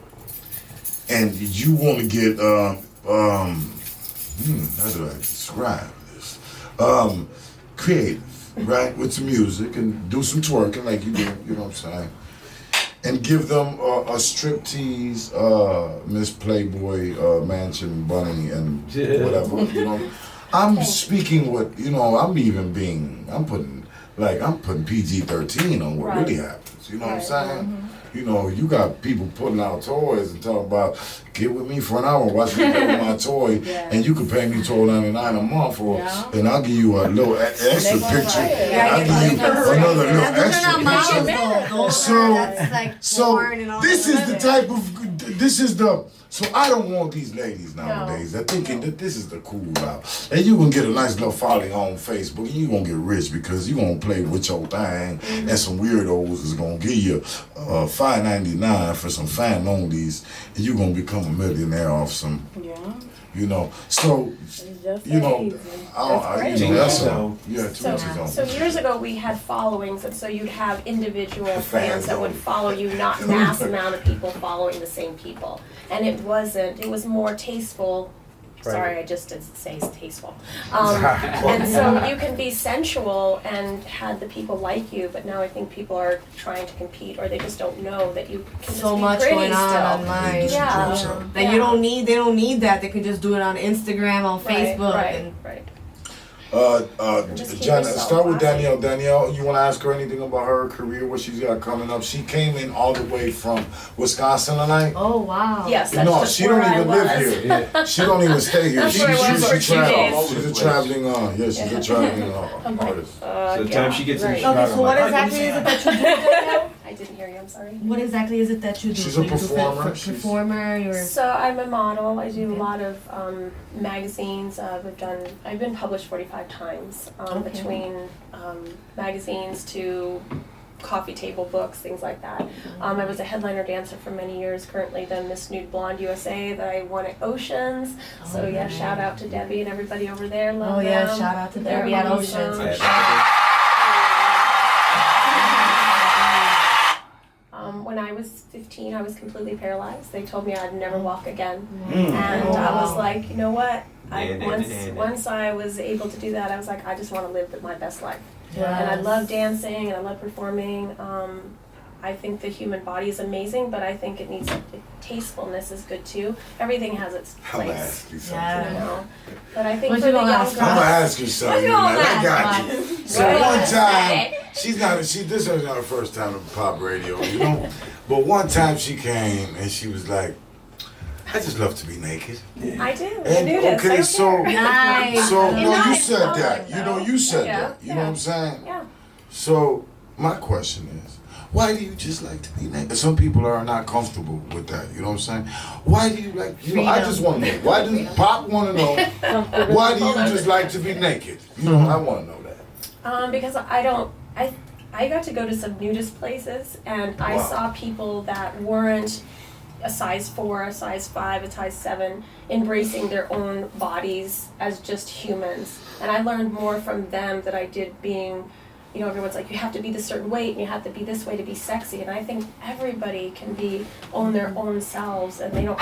B: and you want to get how do I describe this? Creative, right, with some music and do some twerking like you do. You know what I'm saying? And give them a striptease, Miss Playboy, Mansion Bunny, and whatever. You know, I'm speaking what you know. I'm putting PG-13 on what really happens. You know what I'm saying?
O: Mm-hmm.
B: You know, you got people putting out toys and talking about get with me for an hour, watch me play with my toy, and you can pay me $12.99 a month, and I'll give you a little extra picture. I'll give you another little extra picture. So this is the type of So I don't want these ladies nowadays. They're thinking that this is the cool route. And you're going to get a nice little following on Facebook and you're going to get rich because you're going to play with your thing and some weirdos is going to give you $5.99 for some fan-onlys and you're going to become a millionaire off some, you know. So, you know, that's all. Yeah,
O: So years ago we had followings, and so you'd have individual fans that would follow you, not mass amount of people following the same people. And it was more tasteful. Sorry, I just did say it's tasteful. And so you can be sensual and had the people like you, but now I think people are trying to compete, or they just don't know that you can just
F: So
O: be
F: much
O: pretty
F: going on
O: still.
F: online.
O: Yeah.
F: That you don't need. They don't need that. They can just do it on Instagram, on Facebook, and
B: John, start with Danielle. Danielle, you want to ask her anything about her career, what she's got coming up? She came in all the way from Wisconsin tonight.
F: Oh wow!
O: Yes, that's
B: no,
O: just
B: she don't
O: where
B: even
O: I
B: live
O: was.
B: here. She don't even stay here.
O: That's where I was for 2 days.
B: She's a traveling. She's a traveling artist.
J: So the time she gets in
F: Okay, so what exactly is it that you do, Danielle?
O: I didn't hear you. I'm sorry.
F: What exactly is it that you do?
B: She's a
F: You do
B: performer.
F: Performer. You're.
O: So I'm a model. I do a lot of magazines. I've been published 45 times between magazines to coffee table books, things like that. I was a headliner dancer for many years. Currently, the Miss Nude Blonde USA that I won at Oceans. So yeah, shout out to Debbie and everybody over there. Love them.
F: Shout out to
O: They're
F: Debbie at
O: awesome.
F: Oceans.
O: When I was 15, I was completely paralyzed. They told me I'd never walk again. And I was like, you know what? Once I was able to do that, I was like, I just want to live my best life.
F: Yes.
O: And I love dancing and I love performing. I think the human body is amazing, but I think it needs tastefulness is good too. Everything has its place.
B: I'm gonna ask you something.
O: You know? But I think
F: What
O: for
F: you
O: the
F: gonna
O: young
F: ask?
O: girls,
B: I'm gonna ask you something. I got you. So
O: What?
B: one time, this is not her first time on pop radio, you know. But one time she came and she was like, I just love to be naked.
O: I do.
B: And okay, so
F: Nice.
B: so
O: And
B: no, you
O: not
B: said
O: in
B: that.
O: public,
B: You know,
O: though.
B: you said
O: Yeah,
B: that. You know what I'm saying?
O: Yeah.
B: So my question is, why do you just like to be naked? Some people are not comfortable with that. You know what I'm saying? Why do you like? You know, I just want to know. Why does Pop want to know? Why do you just like to be naked? You know, I want to know that.
O: Because I got to go to some nudist places, and I saw people that weren't a size 4, a size 5, a size 7, embracing their own bodies as just humans. And I learned more from them than I did being, you know, everyone's like, you have to be this certain weight and you have to be this way to be sexy. And I think everybody can own their own selves, and they don't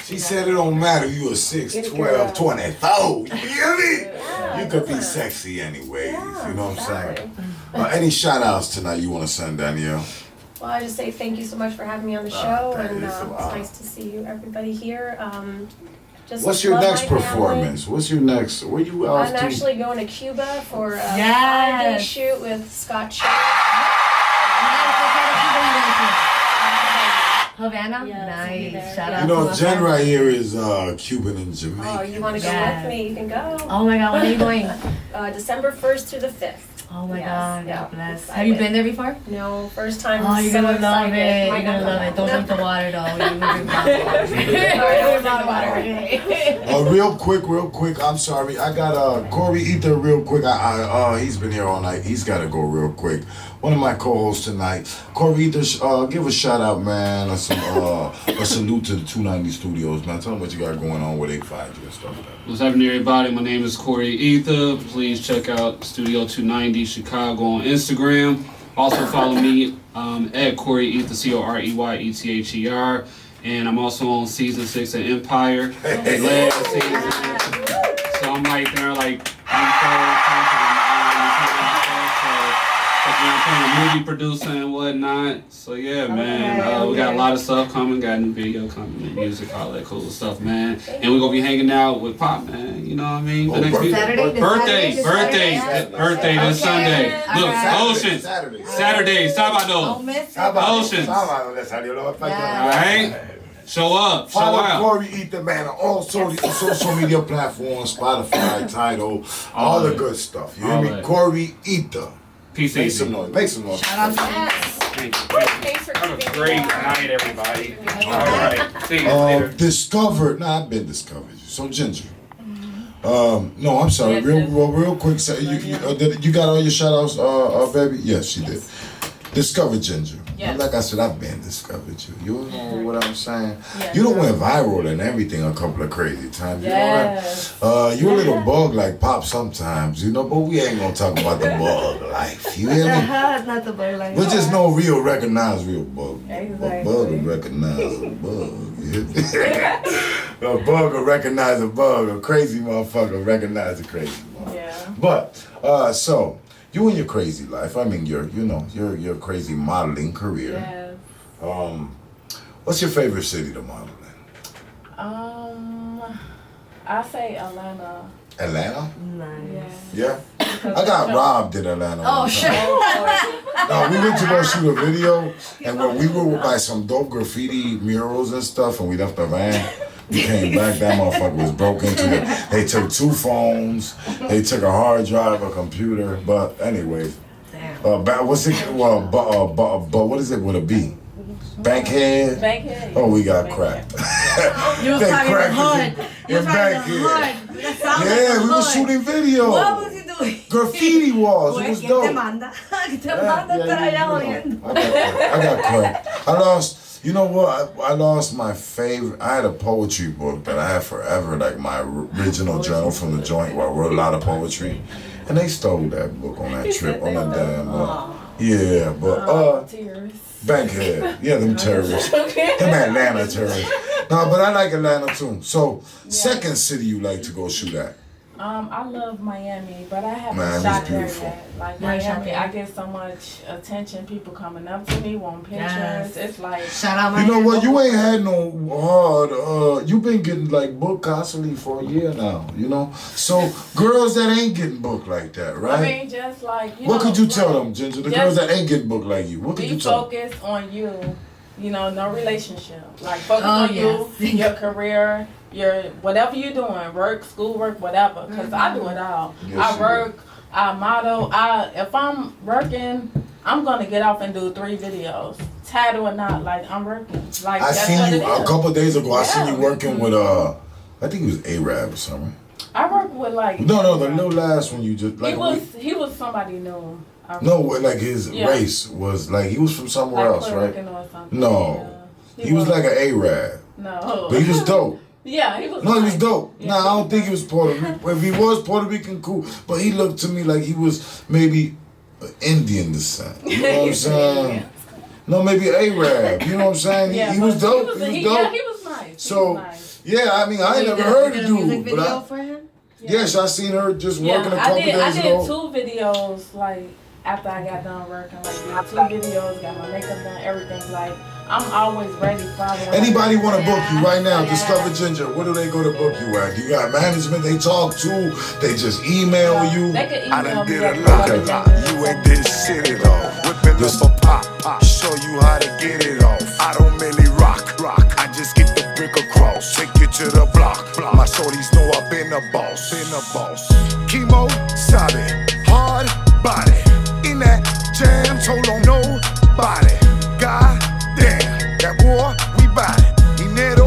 B: She said it don't matter. You a 6, 12, 24. You hear me? You could be sexy anyways. You know what I'm saying? Any shout outs tonight you want to send, Danielle?
O: Well, I just say thank you so much for having me on the show, and it's nice to see you, everybody here.
B: What's your next performance? What's your next? Where you off
O: I'm
B: to?
O: actually going to Cuba for a 5-day shoot with Scott Chen.
F: Havana? Nice. Shout out
B: You know,
F: to
B: Jen
F: Havana.
B: right here is Cuban and Jamaican.
O: Oh, you want to go with me? You can go.
F: Oh my God, when are you going?
O: December 1st through the 5th.
F: Oh my
O: Yes,
F: God,
O: yeah.
F: God bless. Have you been there before?
O: No, first time.
F: Oh, you're
O: so
F: gonna love
O: excited.
F: it.
O: My
F: You're gonna
O: God.
F: love it. Don't drink the water though. You're gonna drink the water.
B: Real quick. I'm sorry. I got Corey Ether real quick. He's been here all night. He's got to go real quick. One of my co-hosts tonight, Corey Ether. Give a shout out, man. A salute to the 290 Studios, man. Tell them what you got going on, where they find you and stuff like that.
C: What's happening, everybody? My name is Corey Ether. Please check out Studio 290 Chicago on Instagram. Also follow me at Corey Ether, COREYETHER. And I'm also on season 6 of Empire. Last season. So I'm right there, like, I'm playing movie producer and whatnot. So yeah, man, we got a lot of stuff coming. Got a new video coming, new music, all that cool stuff, man. And we're gonna be hanging out with Pop, man. You know what I mean? The next birthday this Sunday. Look, Oceans, Saturday. Sábado. Oceans. All right. Show up. Show
B: Follow
C: out.
B: Corey Ether, man, on all social media platforms, Spotify, Tidal, all the good stuff. You hear me? Corey Ether.
C: Peace.
B: Make some noise. Make some noise.
O: Shout out to
C: Thank you.
O: Thanks for
C: Have a
O: keeping
C: great
O: me warm.
C: night, everybody. All right. See you later.
B: Discovered. Nah, I've been discovered. So Ginger. No, I'm sorry. Real quick. You got all your shout outs, baby? Yes, she did. Discover Ginger.
E: Yes.
B: Like I said, I've been discovered you. You know what I'm saying?
E: Yes.
B: You done went viral and everything a couple of crazy times. You
E: Yes.
B: know that? You a little bug like Pop sometimes, you know, but we ain't gonna talk about the bug life. You hear me?
F: Not the bug life.
B: But just know recognize real bug.
E: Exactly.
B: A bug will recognize a bug. You hear me? A bug will recognize a bug. A crazy motherfucker will recognize a crazy motherfucker.
E: Yeah.
B: But so you in your crazy life. I mean, your your crazy modeling career.
E: Yes.
B: What's your favorite city to model in?
E: I say Atlanta.
B: Atlanta?
E: Nice.
B: Yeah. I got robbed in Atlanta.
F: Oh, shit.
B: No, we went to go shoot a video, and when we were by some dope graffiti murals and stuff, and we left the van. We came back, that motherfucker was broke into. They took 2 phones, they took a hard drive, a computer, but anyway. What's it? What is it with a B? Bankhead?
E: Bankhead.
B: Oh, we got cracked.
F: You was
B: They
F: talking the
B: cracked
F: hood. You was talking the
B: Bankhead.
F: hood. That sounds like
B: Yeah,
F: the
B: we were
F: hood.
B: shooting video.
F: What was you doing?
B: Graffiti walls. It was
F: ¿Quién
B: dope.
F: te manda? ¿Quién te manda estar allá jodiendo?
B: I got cracked. I lost. You know what? I lost my favorite. I had a poetry book that I had forever, like my original journal from the joint where I wrote a lot of poetry, and they stole that book on that trip on that damn. Yeah, but
E: Tears.
B: Bankhead. Yeah, them terrorists. Them Atlanta terrorists. No, but I like Atlanta too. So, second city you like to go shoot at?
E: I love Miami, but I haven't
B: Miami's
E: shot there
B: beautiful.
E: yet. Like
F: You ain't shot
E: Miami,
F: there?
E: I get so much attention. People coming up to me, want pictures.
F: Yes.
E: It's like
F: Shout out
B: You know
F: Miami.
B: what? You ain't had no hard. You've been getting like booked constantly for a year now. You know, so girls that ain't getting booked like that, right?
E: I mean, just like
B: what could you tell them, Ginger? The
E: just
B: girls that ain't getting booked like you. What could
E: be
B: you tell them?
E: focused on you. You know, no relationship. Like focus
F: Oh,
E: on you, your career, your whatever you're doing, work, school work, whatever. Because I do it all.
B: Yes,
E: I
B: you
E: work, I model. If I'm working, I'm gonna get off and do 3 videos. Title or not, like I'm working. Like
B: I
E: that's
B: seen
E: what
B: you
E: it is.
B: a couple of days ago. I seen
E: Yeah.
B: you working with I think it was Arab or something.
E: I work with like
B: No, the no last one you just like.
E: he was somebody new.
B: No, like his
E: Yeah.
B: race was like he was from somewhere
E: Like
B: else,
E: Puerto
B: right?
E: Rican or something.
B: No,
E: Yeah.
B: he was like an Arab,
E: No.
B: but he was dope.
E: Yeah, he was.
B: No, he was
E: nice.
B: dope.
E: Yeah.
B: Nah, I don't think he was Puerto Rican. If he was Puerto Rican, cool. But he looked to me like he was maybe Indian descent. You know what I'm saying? No, maybe Arab. You know what I'm saying?
E: Yeah,
B: he was
E: but
B: dope. He was dope.
E: Yeah, he was nice.
B: So,
E: he was nice.
B: yeah, I mean, I ain't never heard of dude. But I,
F: for him?
B: yes, I seen her just working a couple
E: I
B: days
E: did
B: ago.
E: 2 videos like after I got done working. Like did 2 videos, got my makeup done, everything. Like I'm always ready for
B: Anybody want to book you right now? Discover Ginger. Where do they go to book you at? You got management they talk to? They just email you?
E: They can
A: I
E: email
A: done
E: me
A: did
E: at
A: a lot.
E: Discover Ginger.
A: You in this city though. Whipping up a pop. Show you how to get it off. I don't really rock. I just get the brick across. Take you to the block. My shorties know I've been a boss. Chemo